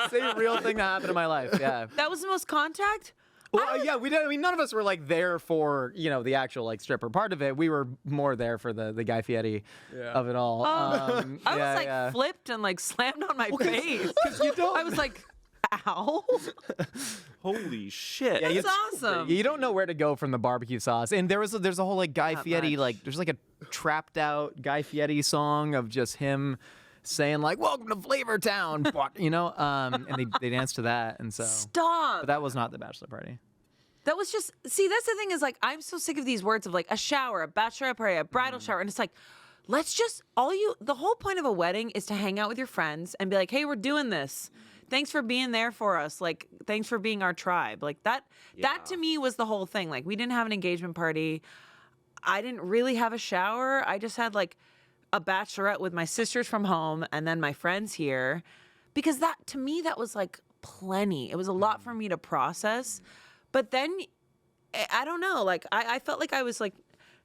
Same real thing that happened in my life, yeah. That was the most contact? Well, yeah, we did. I mean, none of us were like there for, the actual like stripper part of it. We were more there for the Guy Fieri of it all. I was like flipped and like slammed on my face. I was like, ow. Holy shit. Yeah, That's awesome. You don't know where to go from the barbecue sauce. And there's a whole like Guy Fieri, much. like there's like a trapped out Guy Fieri song of just him saying like, "Welcome to Flavor Town," and they danced to that. And so Stop. But that was not the bachelor party. That was just, see, that's the thing is like, I'm so sick of these words of like a shower, a bachelorette party, a bridal shower. And it's like, let's just, the whole point of a wedding is to hang out with your friends and be like, hey, we're doing this. Thanks for being there for us. Like, thanks for being our tribe. Like that to me was the whole thing. Like we didn't have an engagement party. I didn't really have a shower. I just had like a bachelorette with my sisters from home and then my friends here. Because that, to me, that was like plenty. It was a lot for me to process. But then, I don't know, like, I felt like I was, like,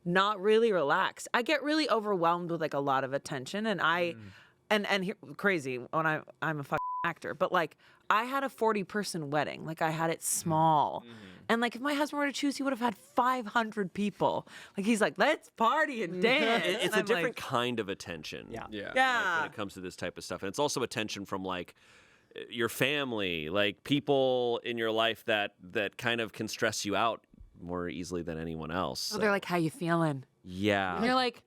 not really relaxed. I get really overwhelmed with, like, a lot of attention, and crazy, when I'm a fucking actor, but, like, I had a 40-person wedding. Like, I had it small. And, like, if my husband were to choose, he would have had 500 people. Like, he's like, let's party and dance. It's And a I'm different like, kind of attention. Yeah. yeah. When it comes to this type of stuff. And it's also attention from, like, your family, like people in your life that kind of can stress you out more easily than anyone else. So they're like, how you feeling? Yeah. And you're like,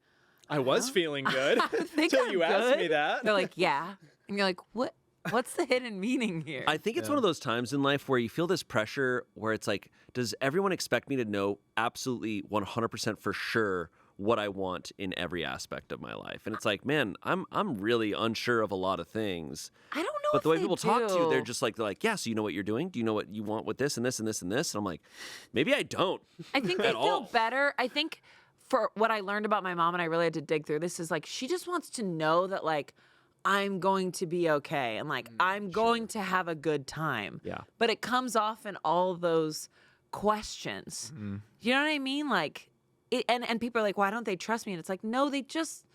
I was feeling good think until I'm you asked good. me that. They're like, yeah. And you're like, what? What's the hidden meaning here? I think it's one of those times in life where you feel this pressure where it's like, does everyone expect me to know absolutely 100% for sure what I want in every aspect of my life? And it's like, man, I'm really unsure of a lot of things. I don't know. But the way if they people talk to you, do. they're like, yeah, so you know what you're doing? Do you know what you want with this and this and this and this? And I'm like, maybe I don't. I think they at feel all. better. I think for what I learned about my mom, and I really had to dig through this, is like she just wants to know that like I'm going to be okay and like I'm going to have a good time. Yeah. But it comes off in all those questions. You know what I mean? Like, and people are like, why don't they trust me? And it's like, no, they just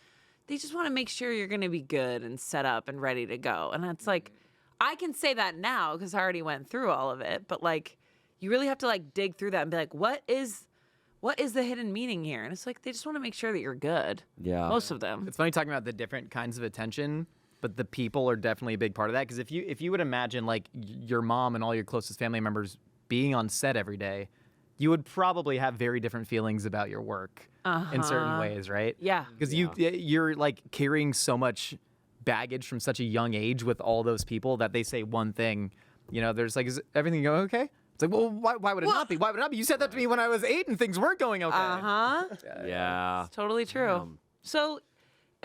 want to make sure you're going to be good and set up and ready to go. And it's like, I can say that now because I already went through all of it. But like, you really have to like dig through that and be like, what is the hidden meaning here? And it's like, they just want to make sure that you're good. Yeah. Most of them. It's funny talking about the different kinds of attention, but the people are definitely a big part of that. Because if you would imagine like your mom and all your closest family members being on set every day, you would probably have very different feelings about your work in certain ways, right? Yeah. Because you're like carrying so much baggage from such a young age with all those people that they say one thing, there's like, is everything going okay? It's like, well, why would it not be? Why would it not be? You said that to me when I was 8 and things weren't going okay. Yeah. It's totally true. So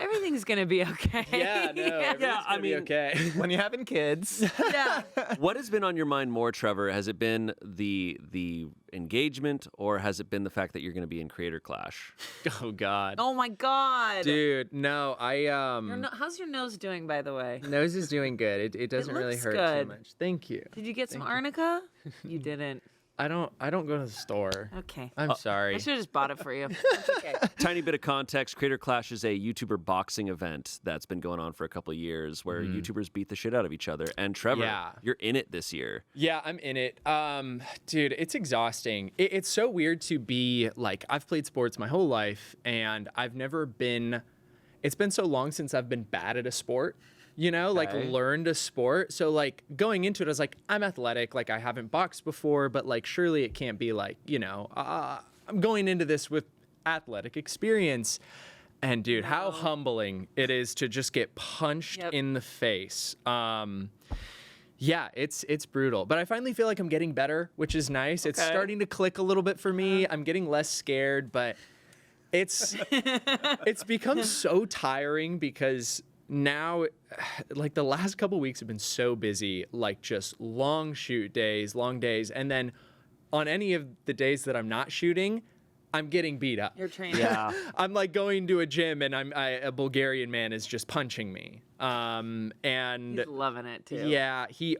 everything's going to be okay. Yeah, no, everything's gonna be okay. When you're having kids. Yeah. What has been on your mind more, Trevor? Has it been the engagement, or has it been the fact that you're going to be in Creator Clash? Oh God, Oh my God. dude, no, How's your nose doing, by the way? nose is doing good. It doesn't really looks hurt good. too much. Thank you. Did you get some arnica? You didn't. I don't go to the store. Okay. I'm sorry. I should have just bought it for you. It's okay. Tiny bit of context, Creator Clash is a YouTuber boxing event that's been going on for a couple of years where YouTubers beat the shit out of each other. And Trevor, Yeah. you're in it this year. Yeah, I'm in it. Dude, it's exhausting. It's so weird to be like, I've played sports my whole life and I've never been it's been so long since I've been bad at a sport, you know, like learned a sport. So like going into it, I was like, I'm athletic. Like I haven't boxed before, but like surely it can't be like, you know, I'm going into this with athletic experience. And dude, how humbling it is to just get punched in the face. Yeah, it's brutal. But I finally feel like I'm getting better, which is nice. It's starting to click a little bit for me. I'm getting less scared, but it's become so tiring because now, like the last couple weeks have been so busy, like just long shoot days, long days. And then on any of the days that I'm not shooting, I'm getting beat up. You're training. Yeah. I'm like going to a gym and a Bulgarian man is just punching me. And He's loving it too. yeah, he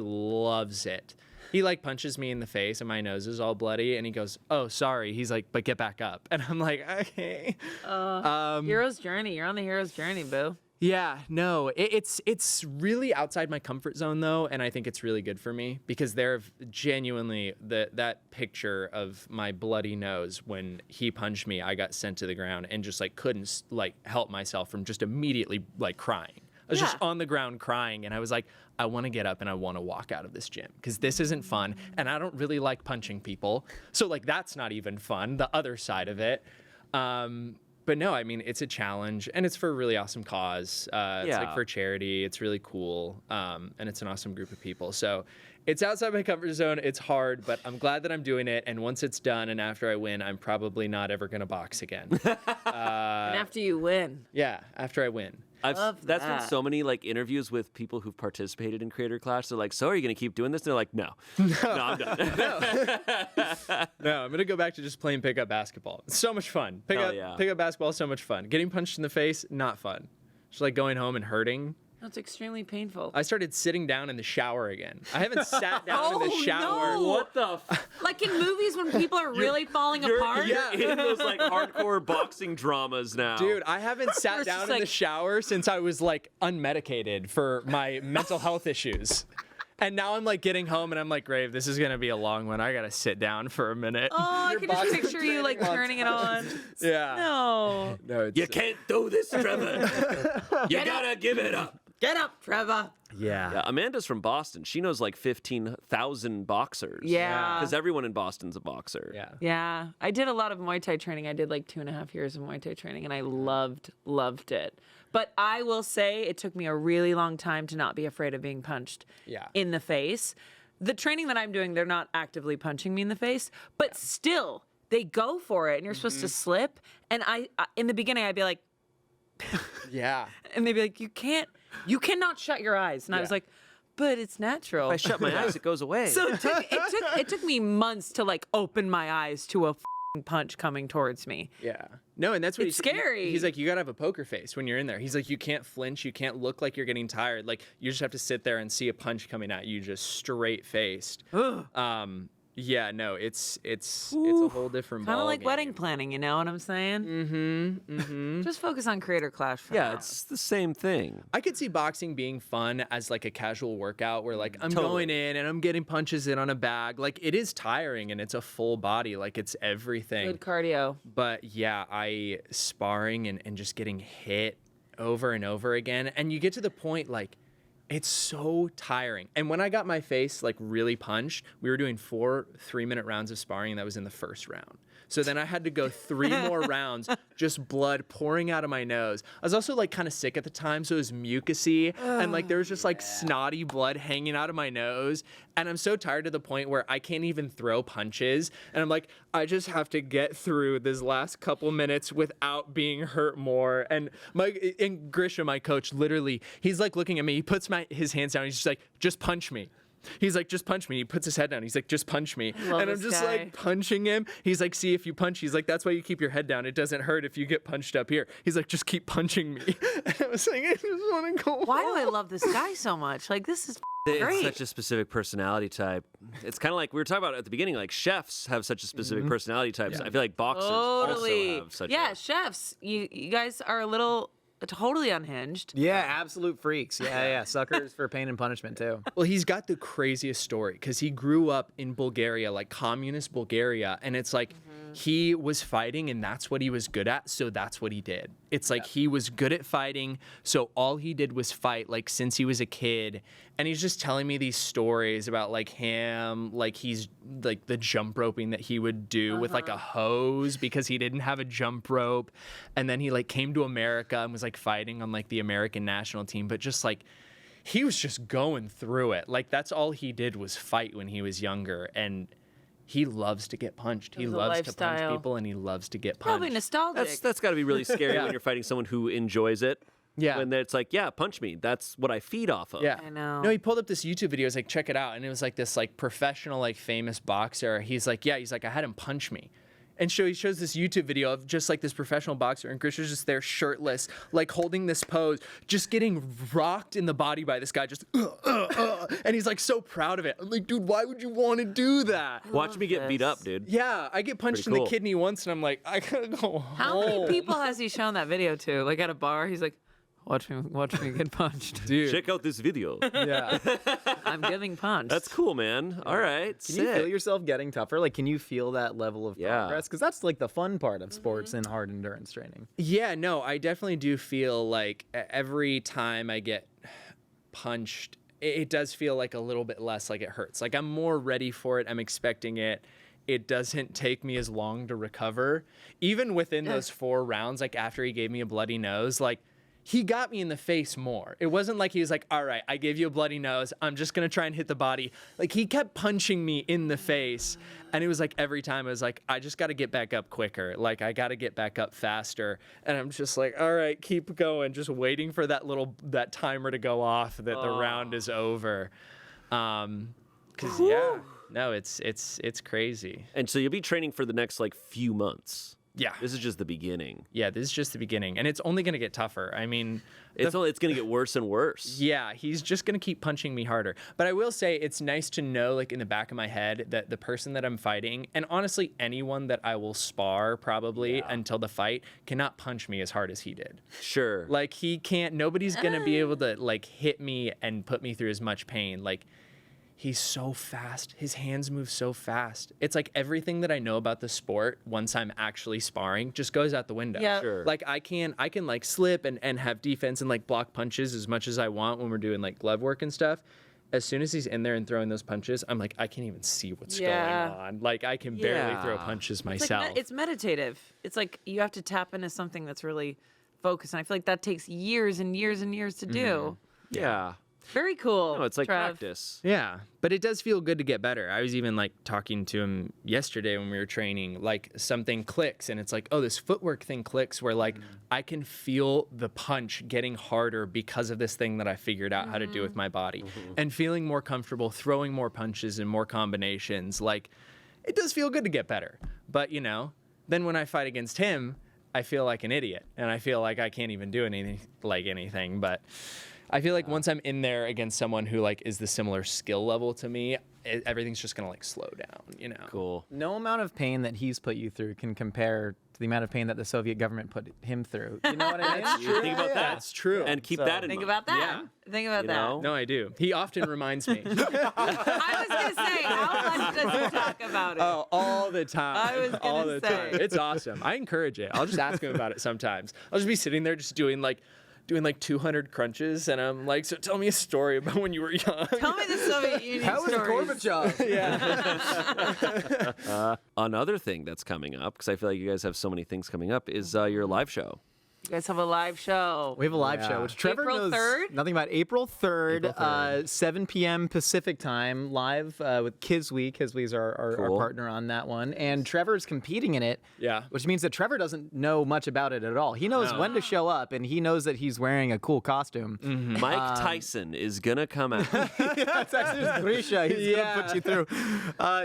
loves it. He like punches me in the face and my nose is all bloody and he goes, "Oh, sorry." He's like, "But get back up." And I'm like, "Okay." Hero's journey. You're on the hero's journey, boo. Yeah, no, it's really outside my comfort zone though, and I think it's really good for me because there genuinely that picture of my bloody nose when he punched me, I got sent to the ground and just like couldn't like help myself from just immediately like crying. I was just on the ground crying, and I was like, I want to get up and I want to walk out of this gym because this isn't fun, and I don't really like punching people, so like that's not even fun. The other side of it. But no, I mean, it's a challenge, and it's for a really awesome cause. It's like for charity. It's really cool, and it's an awesome group of people. So it's outside my comfort zone. It's hard, but I'm glad that I'm doing it. And once it's done and after I win, I'm probably not ever going to box again. And after you win. Yeah, after I win. Love That's that. been so many like interviews with people who've participated in Creator Clash. They're like, "So are you going to keep doing this?" And they're like, "No, no, I'm done." No, I'm going to go back to just playing pickup basketball. It's so much fun. Pickup basketball is so much fun. Getting punched in the face, not fun. Just like going home and hurting. That's extremely painful. I started sitting down in the shower again. I haven't sat down in the Oh, shower. no. What the? Like in movies when people are really falling apart. You're in those like hardcore boxing dramas now, Dude, I haven't sat It's down just in the like- shower since I was like unmedicated for my mental health issues. And now I'm like getting home and I'm like, Grave, this is going to be a long one. I got to sit down for a minute. Oh, I can just picture you like turning it on. Yeah. No. No, it's, You can't do this, Trevor. You gotta give it up. Get up, Trevor. Yeah, Amanda's from Boston. She knows like 15,000 boxers. Yeah. Because everyone in Boston's a boxer. Yeah. Yeah. I did a lot of Muay Thai training. I did like 2.5 years of Muay Thai training and I loved it. But I will say it took me a really long time to not be afraid of being punched in the face. The training that I'm doing, they're not actively punching me in the face, but still they go for it and you're supposed to slip. And I in the beginning, I'd be like, Yeah. and they'd be like, you cannot shut your eyes. And I was like, but it's natural. If I shut my eyes, it goes away. So it took me months to like open my eyes to a f***ing punch coming towards me. Yeah. No, and that's what It's scary. He's like, you gotta have a poker face when you're in there. He's like, you can't flinch, you can't look like you're getting tired. Like you just have to sit there and see a punch coming at you just straight faced. Yeah, no, it's a whole different Kind of ball like game. wedding planning, you know what I'm saying? Mm-hmm. Just focus on Creator Clash for yeah, now. it's the same thing. I could see boxing being fun as like a casual workout where like I'm Totally. going in and I'm getting punches in on a bag. Like it is tiring and it's a full body, like it's everything. Good cardio. But yeah, I sparring and just getting hit over and over again. And you get to the point like it's so tiring. And when I got my face like really punched, we were doing 4 3-minute rounds of sparring and that was in the first round. So then I had to go 3 more rounds, just blood pouring out of my nose. I was also like kind of sick at the time, so it was mucusy and like there was just like snotty blood hanging out of my nose. And I'm so tired to the point where I can't even throw punches. And I'm like, I just have to get through this last couple minutes without being hurt more. And Grisha, my coach, literally, he's like looking at me. He puts his hands down. He's just like, just punch me. He's like, just punch me. He puts his head down. He's like, just punch me. love And I'm this just guy. like punching him. He's like, see, if you punch, he's like, that's why you keep your head down. It doesn't hurt if you get punched up here. He's like, just keep punching me. And I was like, I just want to go Why do I home. love this guy so much? Like, this is It's great. such a specific personality type. It's kind of like we were talking about at the beginning, like chefs have such a specific personality types. I feel like boxers Totally. also have such Yeah, chefs, you guys are a little totally unhinged. Yeah, absolute freaks. Yeah. Suckers for pain and punishment too. Well, he's got the craziest story because he grew up in Bulgaria, like communist Bulgaria. And it's like he was fighting and that's what he was good at, so that's what he did. It's like he was good at fighting, so all he did was fight, like, since he was a kid. And he's just telling me these stories about, like, him, like, he's, like, the jump roping that he would do with, like, a hose because he didn't have a jump rope. And then he, like, came to America and was, like, fighting on, like, the American national team. But just, like, he was just going through it. Like, that's all he did was fight when he was younger. And he loves to get punched. He loves to punch people, and he loves to get punched. Probably nostalgic. That's got to be really scary when you're fighting someone who enjoys it. Yeah. When it's like, yeah, punch me. That's what I feed off of. Yeah. I know. No, he pulled up this YouTube video. I was like, check it out. And it was like this like professional, like famous boxer. He's like, I had him punch me. And he shows this YouTube video of just like this professional boxer, and Kuschner's just there shirtless, like holding this pose, just getting rocked in the body by this guy, just and he's like so proud of it. I'm like, dude, why would you want to do that? Watch me get beat up, dude. Yeah, I get punched in the kidney once, and I'm like, I gotta go home. How many people has he shown that video to? Like at a bar, he's like, watch me get punched. Dude. Check out this video. Yeah. I'm getting punched. That's cool, man. All right. Can you feel yourself getting tougher? Like, can you feel that level of progress? Because that's like the fun part of sports and hard endurance training. Yeah, no, I definitely do feel like every time I get punched, it does feel like a little bit less like it hurts. Like I'm more ready for it. I'm expecting it. It doesn't take me as long to recover. Even within those 4 rounds, like after he gave me a bloody nose, like he got me in the face more. It wasn't like he was like, all right, I gave you a bloody nose. I'm just going to try and hit the body. Like he kept punching me in the face. And it was like every time I was like, I just got to get back up quicker. Like I got to get back up faster. And I'm just like, all right, keep going. Just waiting for that timer to go off that the round is over. Cause no, it's crazy. And so you'll be training for the next like few months. Yeah. This is just the beginning. Yeah, this is just the beginning. And it's only going to get tougher. I mean, it's going to get worse and worse. Yeah, he's just going to keep punching me harder. But I will say it's nice to know, like in the back of my head, that the person that I'm fighting, and honestly anyone that I will spar probably until the fight, cannot punch me as hard as he did. Sure. Like he can't, nobody's going to be able to like hit me and put me through as much pain. Like he's so fast. His hands move so fast. It's like everything that I know about the sport once I'm actually sparring just goes out the window. Yeah. Sure. Like I can like slip and have defense and like block punches as much as I want when we're doing like glove work and stuff. As soon as he's in there and throwing those punches, I'm like, I can't even see what's going on. Like I can barely throw punches myself. It's meditative. It's like you have to tap into something that's really focused. And I feel like that takes years and years and years to do. Yeah. Very cool. No, it's like Trev. practice. Yeah, but it does feel good to get better. I was even like talking to him yesterday when we were training, like something clicks and it's like, oh, this footwork thing clicks where like I can feel the punch getting harder because of this thing that I figured out how to do with my body and feeling more comfortable, throwing more punches and more combinations. Like it does feel good to get better. But you know, then when I fight against him, I feel like an idiot and I feel like I can't even do anything, but I feel like once I'm in there against someone who like is the similar skill level to me, everything's just gonna like slow down, you know? Cool. No amount of pain that he's put you through can compare to the amount of pain that the Soviet government put him through. You know what I mean? You think about that. That's true. And keep that in Think mind. about that. Think about You that. know? No, I do. He often reminds me. I was going to say, how much does he talk about it? Oh, all the time. I was all gonna the say. time. It's awesome. I encourage it. I'll just ask him about it sometimes. I'll just be sitting there just doing like 200 crunches, and I'm like, so tell me a story about when you were young. Tell me the Soviet Union How was stories. Gorbachev? Another thing that's coming up, because I feel like you guys have so many things coming up, is your live show. You guys have a live show. We have a live show, which Trevor April knows 3rd? nothing about. April 3rd, 7 p.m. Pacific time, live with Kiswe. Kiswe's our Cool. partner on that one. And Trevor's competing in it, Yeah. which means that Trevor doesn't know much about it at all. He knows when to show up, and he knows that he's wearing a cool costume. Mike Tyson is going to come out. That's actually Grisha. He's going to put you through.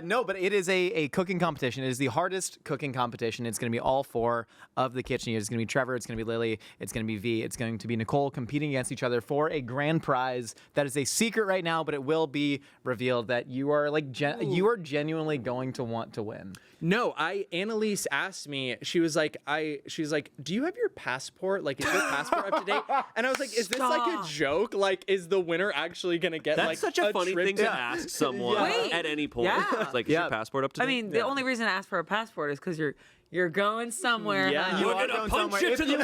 No, but it is a cooking competition. It is the hardest cooking competition. It's going to be all 4 of the kitchen. It's going to be Trevor, it's going to be Lily. It's going to be V. It's going to be Nicole competing against each other for a grand prize that is a secret right now, but it will be revealed that you are like you are genuinely going to want to win. No, Annalise asked me. She was like, "Do you have your passport? Like, is your passport up to date?" And I was like, "Is this like a joke? Like, is the winner actually gonna get That's like such a funny trip thing to ask someone Wait. at any point. Yeah. It's like, is your passport up to date? I mean, the only reason to ask for a passport is because you're going somewhere. Yeah. honey. We're gonna punch it to the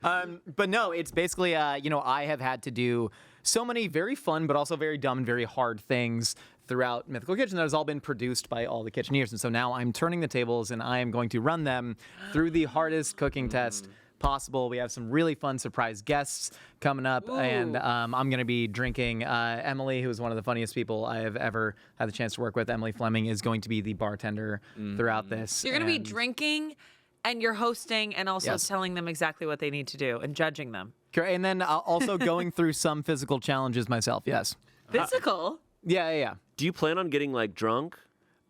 moon. But no, it's basically, I have had to do so many very fun, but also very dumb and very hard things throughout Mythical Kitchen that has all been produced by all the Kitcheneers. And so now I'm turning the tables and I am going to run them through the hardest cooking test possible. We have some really fun surprise guests coming up, and I'm going to be drinking. Emily, who is one of the funniest people I have ever had the chance to work with, Emily Fleming, is going to be the bartender throughout this. You're going to be drinking, and you're hosting, and also telling them exactly what they need to do and judging them. And then also going through some physical challenges myself. Yes. Physical? Yeah. Do you plan on getting like drunk?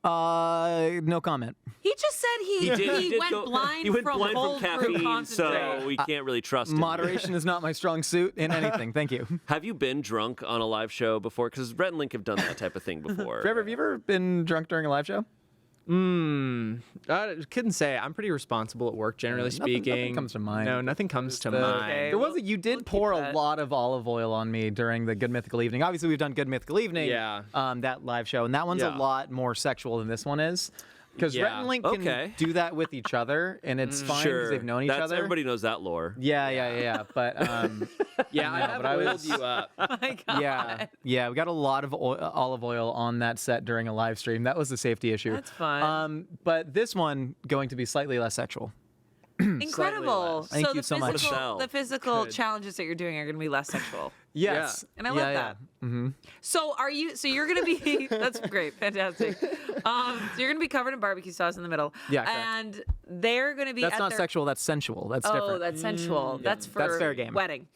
No comment. He just said he went go- blind he went from blind cold from brew caffeine, concentrate. so we can't really trust him. Moderation is not my strong suit in anything. Thank you. Have you been drunk on a live show before? Because Rhett and Link have done that type of thing before. Trevor, have you ever been drunk during a live show? I couldn't say. I'm pretty responsible at work, generally speaking. Nothing comes to mind. No, nothing comes to mind. Okay. There was you did we'll pour keep a that. lot of olive oil on me during the Good Mythical Evening. Obviously, we've done Good Mythical Evening, Yeah. that live show, and that one's a Yeah. lot more sexual than this one is. Because Rhett Yeah. and Link can Okay. do that with each other, and it's fine because Sure. they've known each other. Everybody knows that lore. Yeah. But Yeah, I have but I oiled was- you up. Oh my God. yeah, we got a lot of olive oil on that set during a live stream. That was a safety issue. That's fun. But this one going to be slightly less sexual. Incredible. less. Thank so you so much. the physical challenges that you're doing are going to be less sexual. Yes, And I love that. So you're going to be, that's great. Fantastic. So you're going to be covered in barbecue sauce in the middle. Yeah, correct. And they're going to be That's at not their, sexual. That's sensual. That's Oh, different. that's sensual. That's for That's fair game. wedding.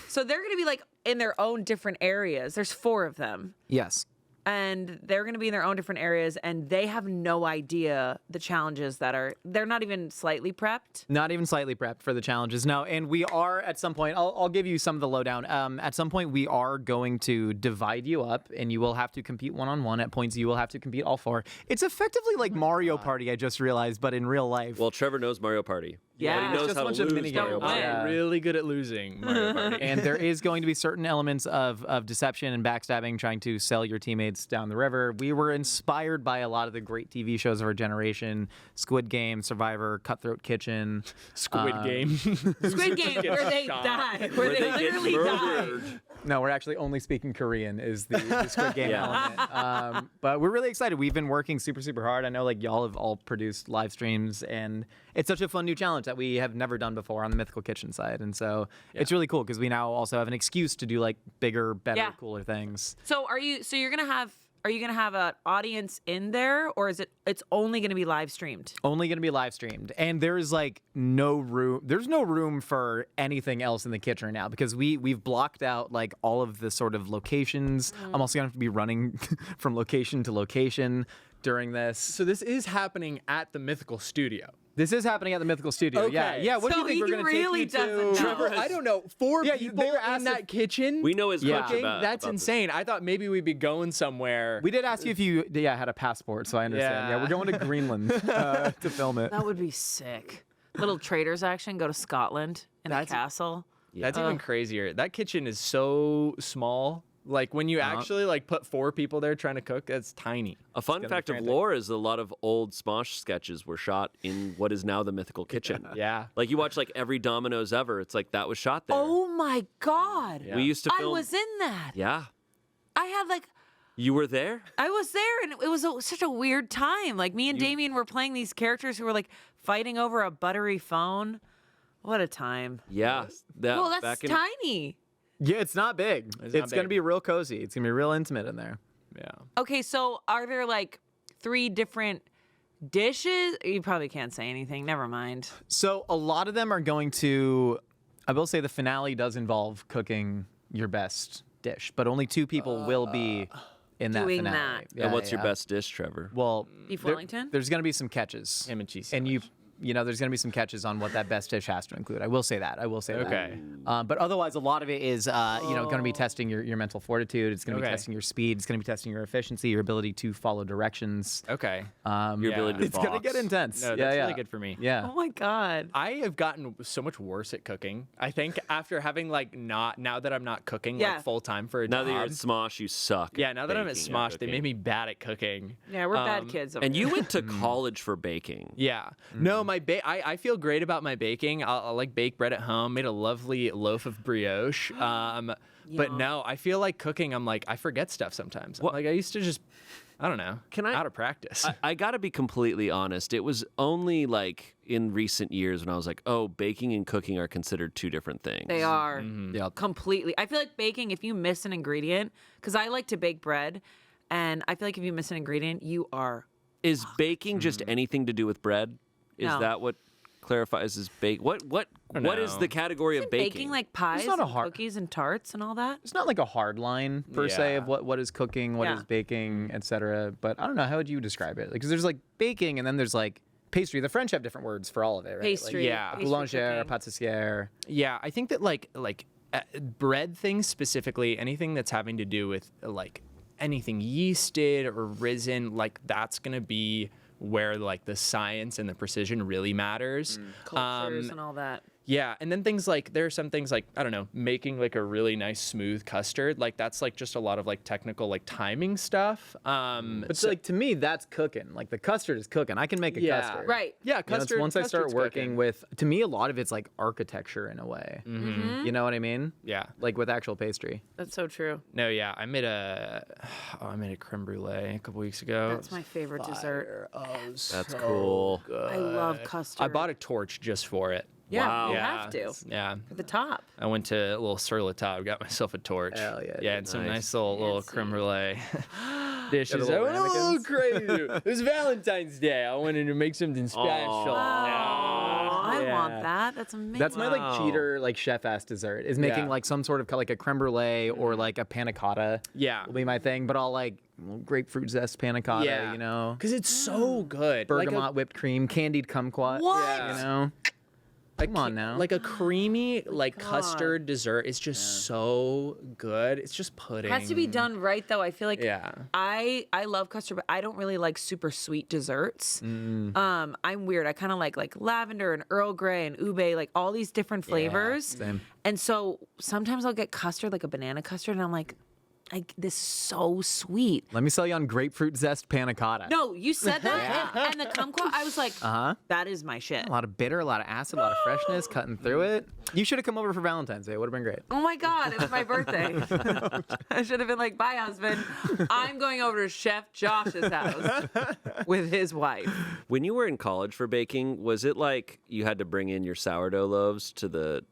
So they're going to be like in their own different areas. There's 4 of them. Yes. And they're going to be in their own different areas, and they have no idea the challenges they're not even slightly prepped. Not even slightly prepped for the challenges. No, and we are at some point, I'll give you some of the lowdown. At some point, we are going to divide you up, and you will have to compete one-on-one. At points, you will have to compete all 4. It's effectively like Mario Party, I just realized, but in real life. Well, Trevor knows Mario Party. Yeah. But he knows Just a how bunch to of lose mini Mario games. Party. Yeah. I'm really good at losing Mario Party. And there is going to be certain elements of deception and backstabbing, trying to sell your teammates down the river. We were inspired by a lot of the great TV shows of our generation: Squid Game, Survivor, Cutthroat Kitchen. Squid Game. Squid Game, where they shot. die, where they get literally die. murdered. No, we're actually only speaking Korean is the Squid Game Yeah. element. But we're really excited. We've been working super, super hard. I know like y'all have all produced live streams, and it's such a fun new challenge that we have never done before on the Mythical Kitchen side. And so it's really cool because we now also have an excuse to do like bigger, better, Yeah. cooler things. So are you gonna have an audience in there, or is it's only gonna be live streamed? Only going to be live streamed, and there's like no room. There's no room for anything else in the kitchen right now because we've blocked out like all of the sort of locations. I'm also going to have to be running from location to location during this. So this is happening at the Mythical Studio. This is happening at the Mythical Studio. Yeah, Okay. yeah. What do So you think he we're going to really take you doesn't to? know. Trevor has- I don't know. 4 Yeah, people they were in asked that kitchen. We know as much cooking. about That's about this. insane. I thought maybe we'd be going somewhere. We did ask you if you had a passport, so I understand. Yeah, Yeah. we're going to Greenland to film it. That would be sick. Little traders action. Go to Scotland in a That's- castle. That's even crazier. That kitchen is so small. Like when you actually like put 4 people there trying to cook, that's tiny. A fun gonna be fact of frantic. lore is a lot of old Smosh sketches were shot in what is now the Mythical Kitchen. Yeah. Like you watch like every Domino's ever, it's like that was shot there. Oh my God. We used to I film. was in that. Yeah. I had like You were there? I was there, and it was such a weird time. Like me and Damien were playing these characters who were like fighting over a buttery phone. What a time. Yeah. That, Well, that's back in, tiny. Yeah, it's not big. It's, not going to big. be real cozy. It's going to be real intimate in there. Yeah. Okay, so are there like 3 different dishes? You probably can't say anything. Never mind. So a lot of them are going to, I will say the finale does involve cooking your best dish, but only 2 people will be in that Doing finale. that. Yeah, and what's your yeah. best dish, Trevor? Well, Beef there- Wellington? there's going to be some catches. Ham and cheese And you, sandwich. there's going to be some catches on what that best dish has to include. I will say that. Okay. But otherwise, a lot of it is, going to be testing your mental fortitude. It's going to be Okay. testing your speed. It's going to be testing your efficiency, your ability to follow directions. Okay. Your ability to It's going to box. get intense. No, that's really good for me. Yeah. Oh my God. I have gotten so much worse at cooking. I think after having now that I'm not cooking Yeah. like full time for a Now job. that you're at Smosh, you suck. Yeah, now that I'm at baking and Smosh, they cooking. made me bad at cooking. Yeah, we're bad kids. Over And you here. went to college for baking. Yeah. No, I feel great about my baking. I'll like bake bread at home. Made a lovely loaf of brioche. But no, I feel like cooking. I'm like I forget stuff sometimes. Like I used to just, I don't know. Out of practice? I got to be completely honest. It was only like in recent years when I was like, oh, baking and cooking are considered two different things. They are Yep. completely. I feel like baking, if you miss an ingredient, because I like to bake bread, and I feel like if you miss an ingredient, you are. Is baking just anything to do with bread? Is No. that what clarifies as bake? What is the category of baking? Baking like pies, not a and hard- cookies, and tarts, and all that. It's not like a hard line per se of Yeah. what is cooking, what is Yeah. baking, etc. But I don't know. How would you describe it? Because there's like baking, and then there's like pastry. The French have different words for all of it, right? Pastry, yeah. pastry Boulanger, cooking. pâtissière. Yeah, I think that like bread things specifically, anything that's having to do with like anything yeasted or risen, like that's gonna be where like the science and the precision really matters. Cultures and all that. Yeah, and then things like there are some things like I don't know, making like a really nice smooth custard, like that's like just a lot of like technical like timing stuff. But so, like to me, that's cooking. Like the custard is cooking. I can make a Yeah. custard. Right. Yeah, You know, it's custard. once I start custard's working cooking. with, to me, a lot of it's like architecture in a way. Mm-hmm. You know what I mean? Yeah. Like with actual pastry. That's so true. No, yeah, I made a creme brulee a couple weeks ago. That's my favorite dessert. That's cool. I love custard. I bought a torch just for it. Yeah, Wow. you Yeah, have to. Yeah. At the top. I went to a little Sur La Table, got myself a torch. Hell yeah, Yeah, dude. and some Nice. nice little creme brulee dishes. little I went a little ramekins? crazy. It was Valentine's Day. I wanted to make something special. Oh, I Yeah. want that. That's amazing. That's my like Wow. cheater, like chef ass dessert is making Yeah. like some sort of like a creme brulee or like a panna cotta. Yeah. Will be my thing, but I'll like grapefruit zest panna cotta, Yeah. you know, Because it's so good. bergamot whipped cream, candied kumquat. What? You know, come on now. Like a creamy, like God. custard dessert is just so good. It's just pudding. Has to be done right though. I feel like Yeah. I love custard, but I don't really like super sweet desserts. I'm weird. I kind of like lavender and Earl Grey and ube, like all these different flavors. same. And so sometimes I'll get custard, like a banana custard, and I'm like this is so sweet. Let me sell you on grapefruit zest panna cotta. No, you said that, and the kumquat. I was like, that is my shit. A lot of bitter, a lot of acid, a lot of freshness cutting through it. You should have come over for Valentine's Day. It would have been great. Oh my God, it was my birthday. I should have been like, bye, husband. I'm going over to Chef Josh's house with his wife. When you were in college for baking, was it like you had to bring in your sourdough loaves to the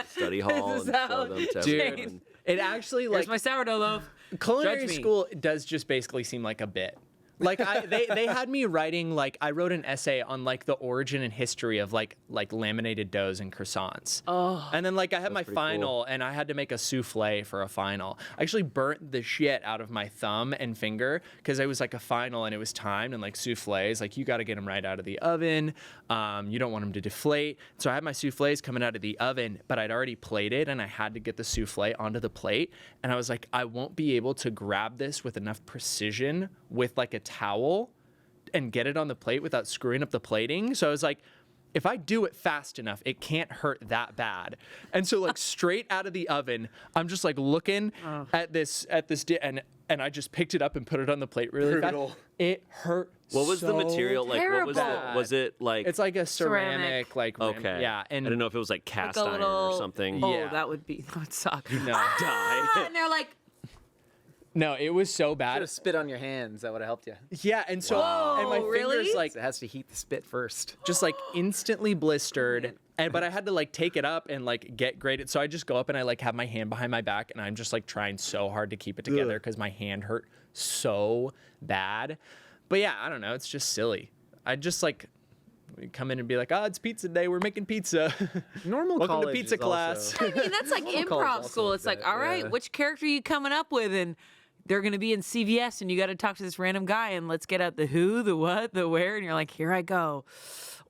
study hall This is and how- show them to Dude, everyone? it actually Here's like my sourdough loaf. culinary Judge me. school does just basically seem like a bit. Like they had me writing I wrote an essay on like the origin and history of like laminated doughs and croissants. Oh. And then like I had my final and I had to make a souffle for a final. I actually burnt the shit out of my thumb and finger because it was like a final and it was timed, and like souffles, like you got to get them right out of the oven. You don't want them to deflate. So I had my souffles coming out of the oven, but I'd already plated and I had to get the souffle onto the plate. And I was like, I won't be able to grab this with enough precision with like a towel and get it on the plate without screwing up the plating. So I was like, if I do it fast enough, it can't hurt that bad. And so like straight out of the oven, I'm just like looking at this and I just picked it up and put it on the plate really fast. It hurt. What was the so material like? What was terrible. was it like? It's like a Ceramic. ceramic, like okay. yeah. And I don't know if it was like cast Like a iron little, or something. Oh, Yeah. that would suck. no, Die. And they're like, no, it was so Should bad. have spit on your hands. That would have helped you. Yeah, and so and my Whoa, really? fingers like It has to heat the spit first. just like instantly blistered. And but I had to like take it up and like get graded. So I just go up and I like have my hand behind my back and I'm just like trying so hard to keep it together because my hand hurt so bad. But yeah, I don't know. It's just silly. I just like come in and be like, oh, it's pizza day. We're making pizza. Normal Welcome to college pizza is class. also- I mean, that's like Normal college improv also school. is It's like, that, all right, yeah. which character are you coming up with? And they're going to be in CVS and you got to talk to this random guy and let's get out the who, the what, the where. And you're like, here I go.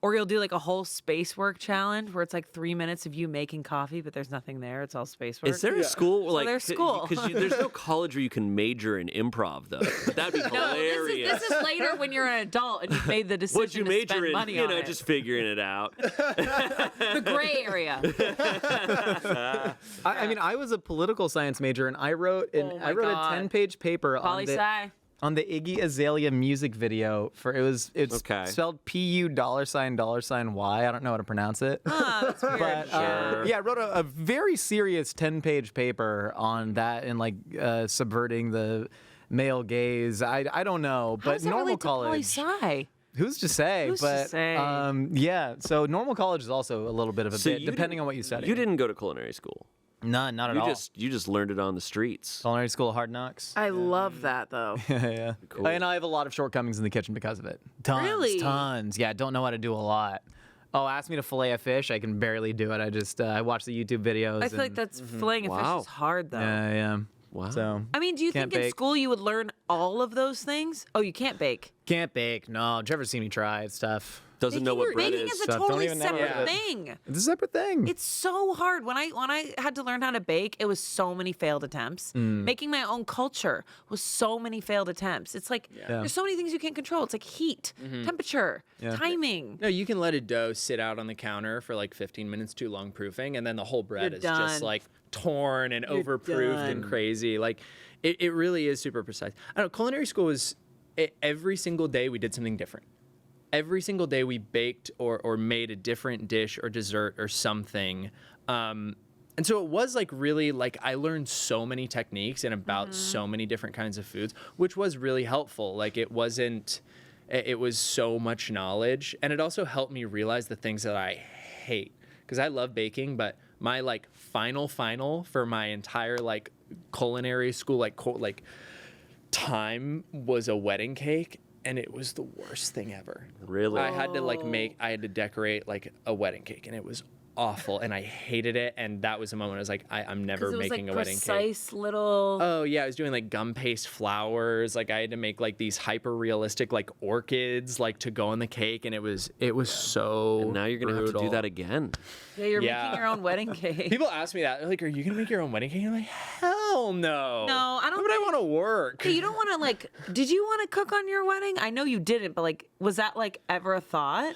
Or you'll do like a whole space work challenge where it's like 3 minutes of you making coffee, but there's nothing there. It's all space work. Is there a school? Like, there's school. Because there's no college where you can major in improv, though. But that'd be No, hilarious. this is later when you're an adult and you've made the decision What'd you to major spend in? money You on know, it. just figuring it out. The gray area. I mean, I was a political science major, and I wrote a God. 10-page paper Poli-sci. on the Iggy Azalea music video for it's Okay. spelled $PU $Y. I don't know how to pronounce it. That's weird. But yeah, I wrote a very serious 10-page paper on that and like subverting the male gaze. I don't know, How but does that normal relate to college. poli-sci? Who's to say? Who's to but say? yeah, so normal college is also a little bit of a So bit you depending didn't- on what you study. You didn't go to culinary school. None, not at all. You just learned it on the streets. Culinary school, hard knocks. I love that though. Yeah. Cool. And I have a lot of shortcomings in the kitchen because of it. Tons, Really? tons. Yeah, don't know how to do a lot. Oh, ask me to fillet a fish, I can barely do it. I just I watch the YouTube videos. I feel like that's filleting a Wow. fish is hard though. Yeah. Wow. So I mean, do you Can't think in bake. school you would learn all of those things? Oh, you can't bake. can't bake. No, Trevor's seen me try. It's tough. Doesn't know what bread Baking is. is a Stuff. Don't totally even know separate what it is. thing. It's a separate thing. It's so hard. When I had to learn how to bake, it was so many failed attempts. Making my own culture was so many failed attempts. It's like there's so many things you can't control. It's like heat, temperature, timing. No, you can let a dough sit out on the counter for like 15 minutes too long proofing, and then the whole bread You're is just done. like torn and overproofed and done. crazy. Like it really is super precise. I don't know, culinary school was every single day we did something different. Every single day we baked or made a different dish or dessert or something. And so it was like really like I learned so many techniques and about so many different kinds of foods, which was really helpful. Like it was so much knowledge. And it also helped me realize the things that I hate. Because I love baking, but my like final for my entire like culinary school like time was a wedding cake. And it was the worst thing ever. Really? I had to decorate like a wedding cake, and it was awful, and I hated it. And that was the moment I was like, I'm never Because it was making like a wedding cake. precise little. Oh yeah, I was doing like gum paste flowers. Like I had to make like these hyper realistic like orchids like to go on the cake, and it was so. And now you're gonna have to do brutal. that again. Yeah, you're Yeah. making your own wedding cake. People ask me that, they're like, "Are you gonna make your own wedding cake?" And I'm like, "Hell no." No, I don't Why would I think- want to work? Okay, you don't want to like. Did you want to cook on your wedding? I know you didn't, but like, was that like ever a thought?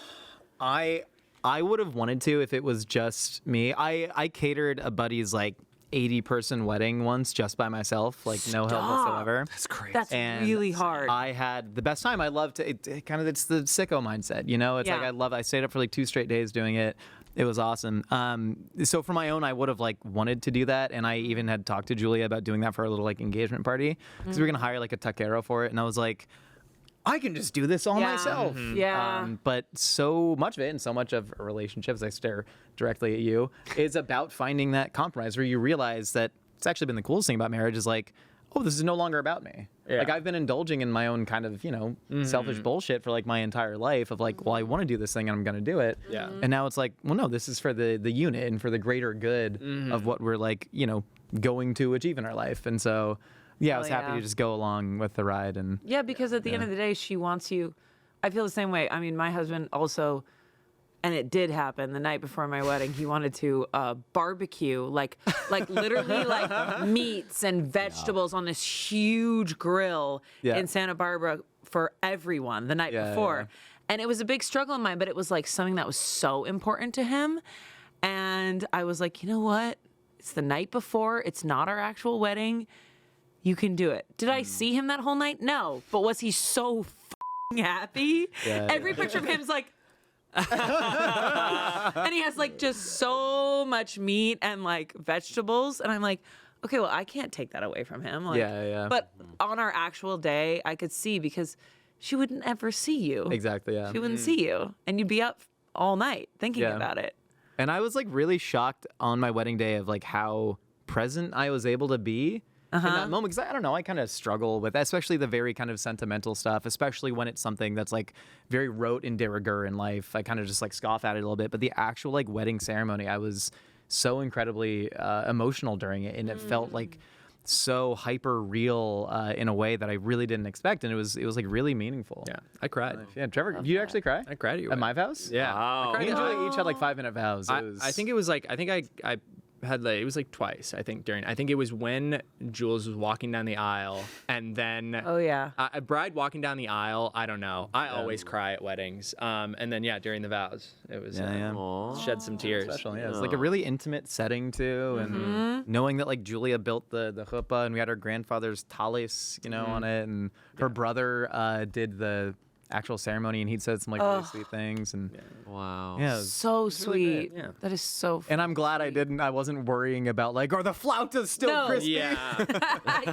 I would have wanted to if it was just me. I catered a buddy's like 80-person wedding once just by myself, like no help Stop. whatsoever. That's crazy. That's And really hard. I had the best time. I loved it. It's the sicko mindset, you know? It's like Yeah. I stayed up for like 2 straight days doing it. It was awesome. So for my own, I would have like wanted to do that, and I even had talked to Julia about doing that for a little like engagement party because we were gonna hire like a taquero for it, and I was like, I can just do this all Yeah. myself. Yeah. But so much of it and so much of relationships, I stare directly at you, is about finding that compromise where you realize that it's actually been the coolest thing about marriage is like, oh, this is no longer about me. Yeah. Like I've been indulging in my own kind of, selfish bullshit for like my entire life of like, well, I want to do this thing and I'm going to do it. Yeah. And now it's like, well, no, this is for the unit and for the greater good of what we're like, going to achieve in our life. And so, yeah, I was happy yeah. to just go along with the ride and Yeah, because at the end of the day, she wants you. I feel the same way. I mean, my husband also, and it did happen the night before my wedding. He wanted to barbecue, like literally like meats and vegetables on this huge grill Yeah. in Santa Barbara for everyone the night Yeah, before. yeah. And it was a big struggle of mine, but it was like something that was so important to him. And I was like, you know what? It's the night before. It's not our actual wedding. You can do it. Did I see him that whole night? No. But was he so happy? Yeah, Every picture of him is like, and he has like just so much meat and like vegetables. And I'm like, okay, well, I can't take that away from him. Like, Yeah. But on our actual day, I could see because she wouldn't ever see you. exactly, yeah. She wouldn't see you. And you'd be up all night thinking Yeah. about it. And I was like really shocked on my wedding day of like how present I was able to be in that moment. Because I don't know, I kind of struggle with especially the very kind of sentimental stuff, especially when it's something that's like very rote and de rigueur in life. I kind of just like scoff at it a little bit. But the actual like wedding ceremony, I was so incredibly emotional during it. And it felt like so hyper real in a way that I really didn't expect, and it was like really meaningful. Yeah, I cried. Yeah, Trevor, did you actually cry? I cried at your At wedding. my vows? Yeah. Wow. Me and Julie each had like 5-minute vows. I think it was like I had like it was like twice. I think it was when Jules was walking down the aisle, and then Oh yeah. a bride walking down the aisle. I don't know. I always cry at weddings. And then during the vows, it was shed some tears. special. Yeah, it's like a really intimate setting too, and knowing that like Julia built the chuppah, and we had our grandfather's talis, on it, and her brother did the actual ceremony, and he'd said some like really sweet things, and Wow. yeah, it was So really sweet. great. Yeah. That is so. And I'm glad I wasn't worrying about like, are the flautas still No. crispy? Yeah.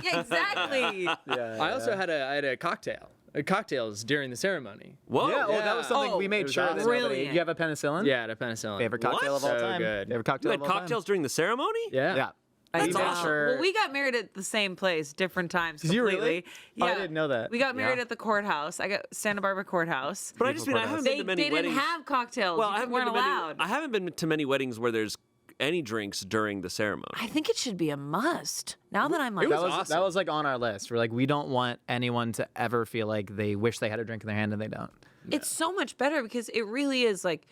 Yeah, exactly. I also had a cocktail. Cocktails during the ceremony. Whoa. Yeah, well, that was something Oh, we it made was sure that awesome. nobody. Brilliant. You have a penicillin? Yeah, the penicillin. Favorite cocktail of all So time. good. Favorite cocktail You had of all time. cocktails during the ceremony? Yeah. Yeah. I That's made awesome. Well, we got married at the same place, different times. Did you really? Completely. Oh, Yeah, I didn't know that. We got married Yeah. at the courthouse. I got Santa Barbara courthouse. But I just mean I haven't been They to many didn't weddings. have cocktails. Well, You I haven't weren't been to allowed. I haven't been to many weddings where there's any drinks during the ceremony. I think it should be a must. Now that I'm like, was That awesome. was like on our list. We're like, we don't want anyone to ever feel like they wish they had a drink in their hand and they don't. it's so much better because it really is like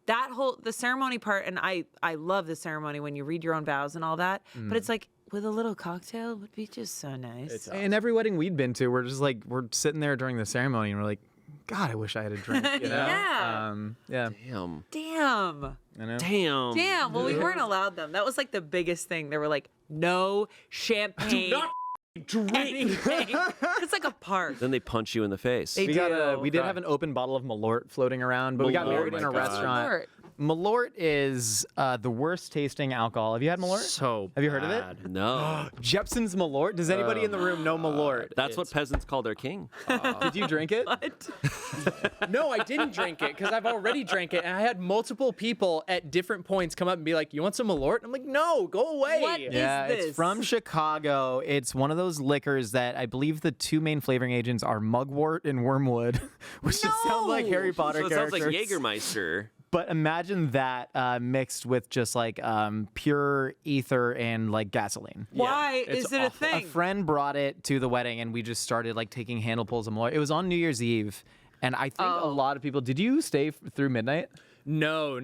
that the ceremony part, and I love the ceremony when you read your own vows and all that. But it's like with a little cocktail would be just so nice. And every wedding we'd been to, we're just like, we're sitting there during the ceremony and we're like, God, I wish I had a drink. You know? Yeah. Yeah. Damn. Damn. I know. Damn. Damn. Well, we weren't allowed them. That was like the biggest thing. They were like, no champagne. Do not drink. anything. It's like a park. Then they punch you in the face. They We did have an open bottle of Malort floating around, but we got Malort, married in my a God. restaurant. Malort. Malort is the worst tasting alcohol. Have you had Malort? So Have you heard of it? bad. No. Jepson's Malort? Does anybody in the room know Malort? That's what peasants call their king. Did you drink it? No, I didn't drink it because I've already drank it, and I had multiple people at different points come up and be like, "You want some Malort?" I'm like, "No, go away." What is Yeah, this? it's from Chicago. It's one of those liquors that I believe the two main flavoring agents are mugwort and wormwood, which just sound like Harry Potter So it sounds characters. like Jägermeister. But imagine that mixed with just like pure ether and like gasoline. Why it's is it a awful. A thing? friend brought it to the wedding, and we just started like taking handlefuls of Malort. It was on New Year's Eve, and I think a lot of people. Did you stay through midnight? No.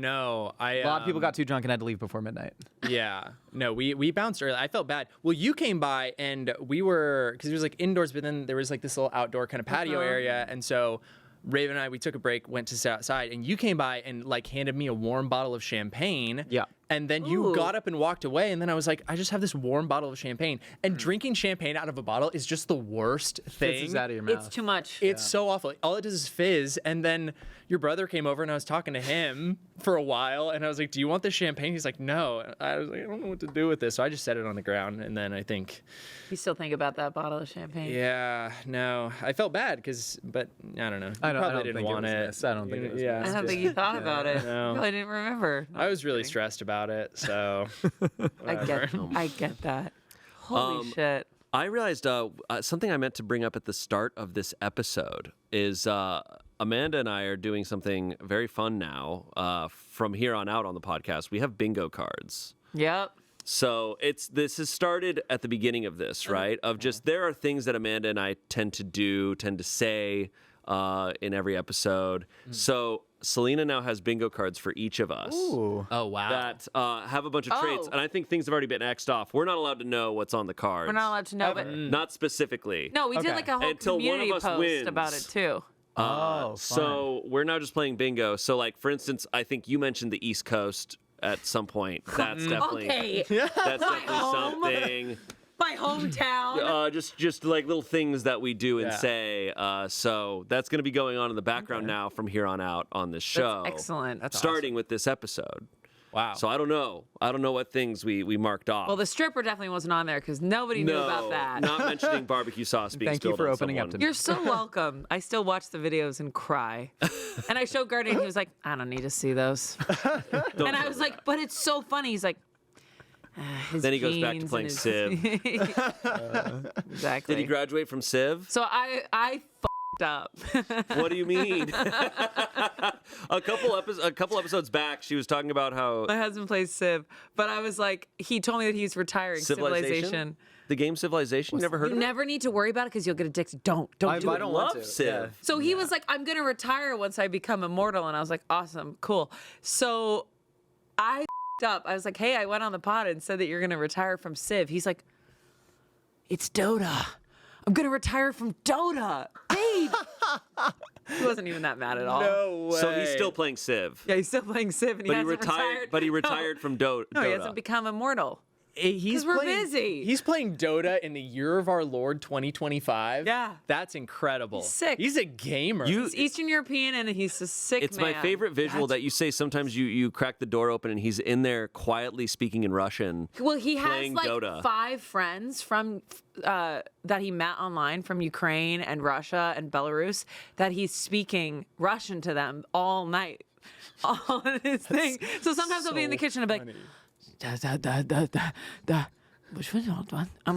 A lot of people got too drunk and had to leave before midnight. Yeah. No, we bounced early. I felt bad. Well, you came by and we were, because it was like indoors, but then there was like this little outdoor kind of patio area. And so Raven and I, we took a break, went to sit outside, and you came by and like handed me a warm bottle of champagne. Yeah. And then you Ooh. got up and walked away. And then I was like, I just have this warm bottle of champagne. And drinking champagne out of a bottle is just the worst thing. Fizzes out of your mouth. It's too much. It's so awful. All it does is fizz. And then your brother came over and I was talking to him for a while. And I was like, do you want the champagne? He's like, no. And I was like, I don't know what to do with this. So I just set it on the ground. And then I think, You still think about that bottle of champagne? yeah, no. I felt bad but I don't know. You probably didn't think want it was it. missed. I don't think it was Yeah. I don't think you thought about it. No. Probably didn't remember. I was really stressed about it. So I get that. Holy shit. I realized something I meant to bring up at the start of this episode is Amanda and I are doing something very fun now. From here on out on the podcast, we have bingo cards. Yep. So this has started at the beginning of this, right? Of just there are things that Amanda and I tend to say in every episode. So Selina now has bingo cards for each of us. Ooh. Oh, wow. That have a bunch of traits, Oh. and I think things have already been X'd off. We're not allowed to know what's on the cards. We're not allowed to know, but Not specifically. no, we did Okay. like a whole Until one of community us post wins. about it too. Oh, So we're now just playing bingo. So, like, for instance, I think you mentioned the East Coast at some point. That's definitely Okay. that's definitely home. something. My hometown. Just like little things that we do and Yeah. say. So that's going to be going on in the background now from here on out on this show. excellent. That's starting with this episode. Wow. So I don't know. I don't know what things we marked off. Well, the stripper definitely wasn't on there because nobody knew about that. Not mentioning barbecue sauce being Thank you spilled for on opening up someone. to me. You're so welcome. I still watch the videos and cry. And I showed Gardere and he was like, I don't need to see those. And I was like, but it's so funny. He's like, his Then he goes back to jeans playing and his- Civ. Exactly. Did he graduate from Civ? So I up. What do you mean? A couple episodes back, she was talking about how My husband plays Civ, but I was like, he told me that he's retiring Civilization. The game Civilization. You never heard You of it? never need to worry about it because you'll get addicted. Don't do it. I don't want Love to. Civ. Yeah. So he was like, I'm going to retire once I become immortal. And I was like, awesome, cool. So I up. I was like, hey, I went on the pod and said that you're going to retire from Civ. He's like, it's Dota. I'm going to retire from Dota. Babe. He wasn't even that mad at all. No way. So he's still playing Civ. Yeah, he's still playing Civ and But he he hasn't retired. But he retired from Dota. No, he hasn't become immortal. He's 'Cause we're playing, busy. He's playing Dota in the year of our Lord 2025. Yeah. That's incredible. He's sick. He's a gamer. He's Eastern European and he's a sick It's man. my favorite visual that you say sometimes you crack the door open and he's in there quietly speaking in Russian. Well, he has playing like Dota. 5 friends from that he met online from Ukraine and Russia and Belarus that he's speaking Russian to them all night on his thing. So sometimes I'll be in the kitchen and be like, I'm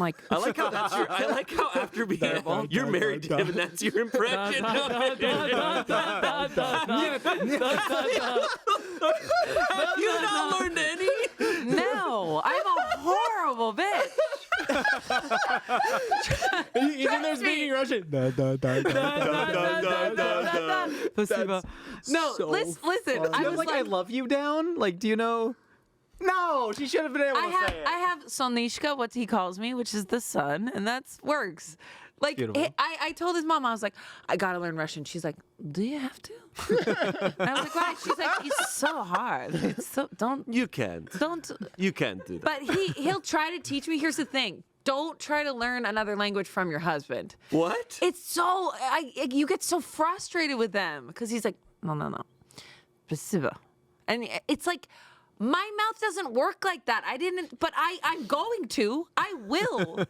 like, I like how that's your. I like how after being you're married to him and that's your impression. Have you not learned any? no, I'm a horrible bitch. He's in there speaking Russian. No, listen. I was like, I love you down? Like, do you know? No, she should have been able to say it. I have Sonishka, what he calls me, which is the sun, and that works. Like, Beautiful. I told his mom, I was like, I gotta learn Russian. She's like, do you have to? And I was like, why? She's like, it's so hard. It's so, You can't. You can't do that. But he'll try to teach me. Here's the thing. Don't try to learn another language from your husband. What? It's so, you get so frustrated with them because he's like, no. Спасибо. And it's like, my mouth doesn't work like that. But I'm going to. I will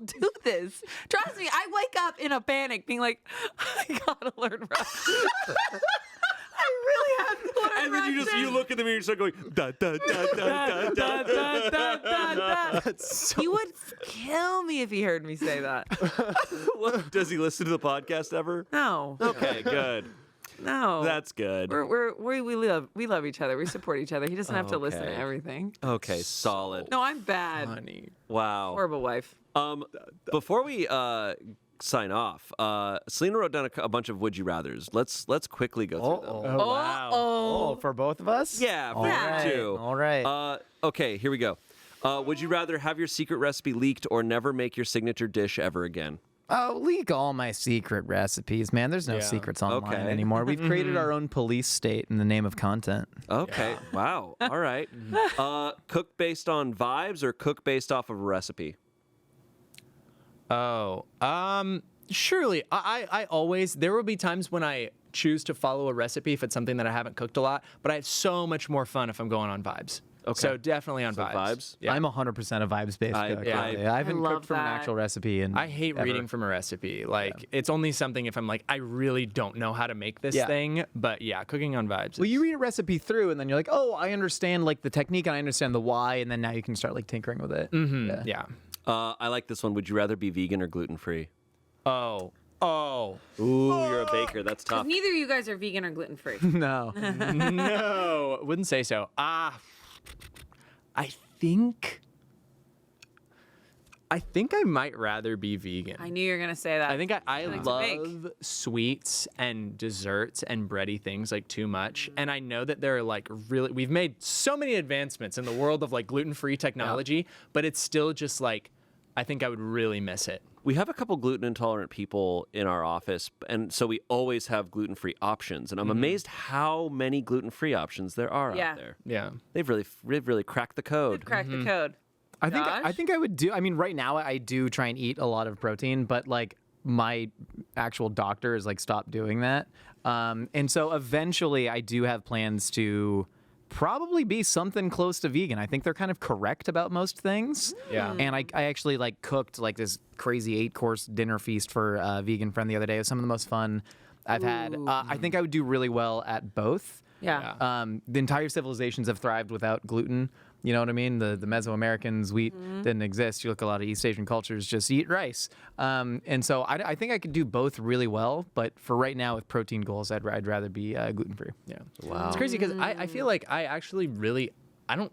do this. Trust me, I wake up in a panic being like, I gotta learn Russian. I really have to learn And then you look at the mirror and start going da da da da da da. He would kill me if he heard me say that. What, does he listen to the podcast ever? No. Okay, good. No. That's good. We love each other. We support each other. He doesn't have to listen to Okay. everything. Okay, solid. No, I'm bad. Honey. Wow. Horrible wife. Before we sign off, Selina wrote down a bunch of would you rather's. Let's quickly go through them. Oh, wow. Oh. Oh, for both of us? Yeah, for All you right. too. All right. Okay, here we go. Would you rather have your secret recipe leaked or never make your signature dish ever again? Oh, leak all my secret recipes, man. There's no secrets online Okay. anymore. We've created our own police state in the name of content. Okay. Wow. All right. Cook based on vibes or cook based off of a recipe? Oh, surely. I always, there will be times when I choose to follow a recipe if it's something that I haven't cooked a lot, but I have so much more fun if I'm going on vibes. Okay. So definitely on vibes. vibes? Yeah. I'm 100% a vibes-based cook. yeah. I haven't love cooked from an that. actual recipe. And I hate reading from a recipe. Like, it's only something if I'm like, I really don't know how to make this thing. But yeah, cooking on vibes. Well, you read a recipe through, and then you're like, oh, I understand like the technique, and I understand the why, and then now you can start like tinkering with it. Mm-hmm. Yeah. I like this one. Would you rather be vegan or gluten free? Oh. Ooh, you're a baker. That's tough. Neither of you guys are vegan or gluten free. No. No, wouldn't say so. I think I might rather be vegan. I knew you were gonna say that. I think I like to bake. love sweets and desserts and bready things like too much. And I know that they're like really, we've made so many advancements in the world of like gluten-free technology, but it's still just like, I think I would really miss it. We have a couple gluten intolerant people in our office, and so we always have gluten free options. And I'm amazed how many gluten free options there are Yeah. out there. Yeah. They've really cracked the code. Crack the code. I Josh? think I would do. I mean, right now I do try and eat a lot of protein, but like my actual doctor is like, stop doing that. And so eventually I do have plans to probably be something close to vegan. I think they're kind of correct about most things. Yeah. And I actually like cooked like this crazy 8-course dinner feast for a vegan friend the other day. It was some of the most fun I've had. I think I would do really well at both. Yeah. The entire civilizations have thrived without gluten, You know what I mean? The Mesoamericans, wheat didn't exist. You look at a lot of East Asian cultures, just eat rice. And so I think I could do both really well. But for right now, with protein goals, I'd rather be gluten-free. Yeah. Wow. It's crazy because I feel like I actually I don't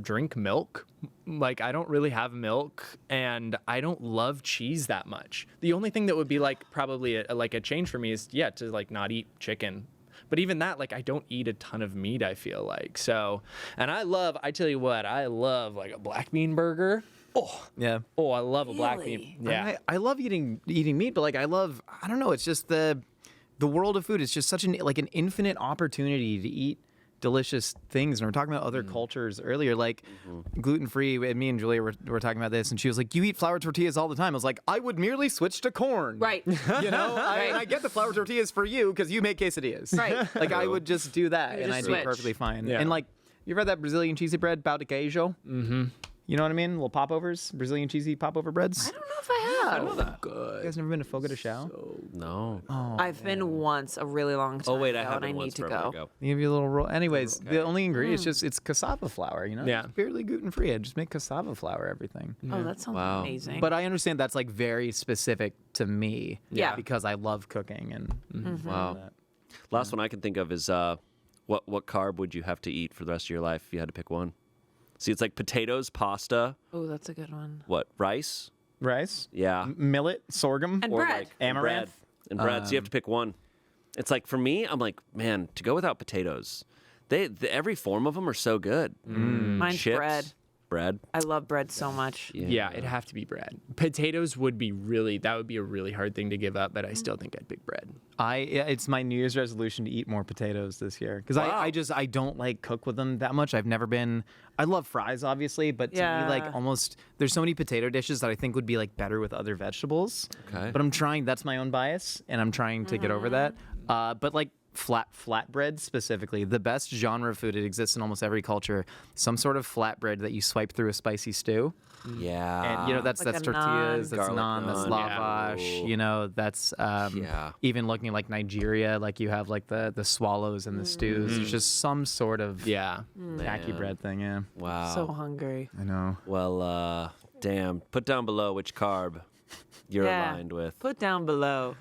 drink milk. Like, I don't really have milk, and I don't love cheese that much. The only thing that would be like probably a change for me is to like not eat chicken. But even that, like, I don't eat a ton of meat, I feel like. So, and I tell you what, I love like a black bean burger. Oh, Yeah. oh, I love a black Really? bean. Yeah. I love eating meat, but like I don't know, it's just the world of food is just such an infinite opportunity to eat delicious things. And we're talking about other cultures earlier, like gluten-free. And me and Julia were talking about this, and she was like, you eat flour tortillas all the time. I was like, I would merely switch to corn. Right. You know, I get the flour tortillas for you because you make quesadillas. Right. Like I would just do that, You and just I'd switch. be perfectly fine. Yeah. And like, you ever had that Brazilian cheesy bread, pão de queijo? Mm-hmm. You know what I mean? Little popovers, Brazilian cheesy popover breads. I don't know if I have. I know that. Good. You guys never been to Fogo de Chão? No. I've been once a really long time Oh wait, I ago, have and I been need once to forever go. ago. They give you a little roll. Anyways, the only ingredient is just it's cassava flour. You know, Yeah. it's barely gluten free. I just make cassava flour everything. Oh, that sounds Wow. amazing. But I understand that's like very specific to me. Yeah. Because I love cooking and Wow. Last one I can think of is what carb would you have to eat for the rest of your life if you had to pick one? See, it's like potatoes, pasta, oh, that's a good one. what, rice? rice, Yeah. millet, sorghum, And Or bread. like Amaranth. bread. And bread. So you have to pick one. It's like for me, I'm like, man, to go without potatoes. Every form of them are so good. Mine's Chips, bread. bread. I love bread so much. Yeah, it'd have to be bread. Potatoes would be that would be a really hard thing to give up, but I still think I'd pick bread. It's my New Year's resolution to eat more potatoes this year because Wow. I don't like cook with them that much. I've never been. I love fries, obviously, but to me, like Yeah. almost there's so many potato dishes that I think would be like better with other vegetables. Okay. But I'm trying. That's my own bias, and I'm trying to get over that. But like flatbread specifically, the best genre of food. It exists in almost every culture. Some sort of flatbread that you swipe through a spicy stew. Yeah. And you know that's Like that's a tortillas, naan. that's Garlic naan, that's naan, yeah. lavash. You know that's Yeah. even looking like Nigeria, like you have like the swallows and the stews. There's just some sort of Yeah. tacky bread thing. Yeah, Wow. So hungry. I know. Well, damn. Put down below which carb you're Yeah. aligned with. Put down below.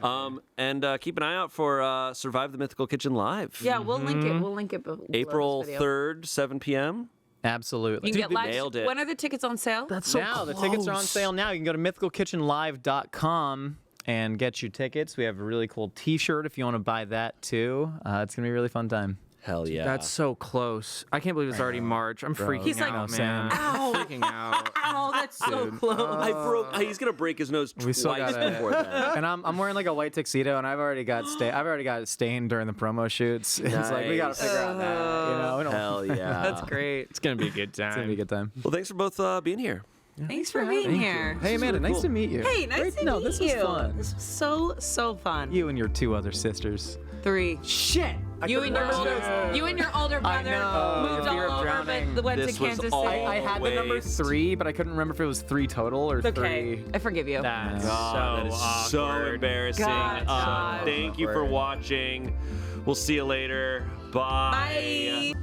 And keep an eye out for Survive the Mythical Kitchen live. Yeah, we'll link it. We'll link it below this April video. 3rd, 7 p.m. Absolutely. You can get they live. nailed it. When are the tickets on sale? That's so now the tickets are on sale now. You can go to mythicalkitchenlive.com and get your tickets. We have a really cool T-shirt if you want to buy that too. It's gonna be a really fun time. Hell yeah. That's so close. I can't believe it's already March. I'm freaking He's like, out, Same. man. Ow. Freaking out. Ow, that's so close. He's gonna break his nose We twice still gotta- before that. And I'm wearing like a white tuxedo, and I've already got it stained during the promo shoots. It's like we gotta Nice. figure out that. You know, we don't, Hell yeah. That's great. It's gonna be a good time. it's gonna be a good time. Well, thanks for both being here. Thanks for being here. Hey Amanda, nice to meet you. Hey, nice to No, meet this you. was fun. This was so fun. You and your two other sisters. 3. Shit. You and your older brother know. moved Fear of all over, drowning. but went This to was Kansas all- City. I had the number Waste. 3, but I couldn't remember if it was 3 total or It's okay. 3. I forgive you. That's God, that is so awkward. embarrassing. God. Thank you for watching. We'll see you later. Bye. Bye.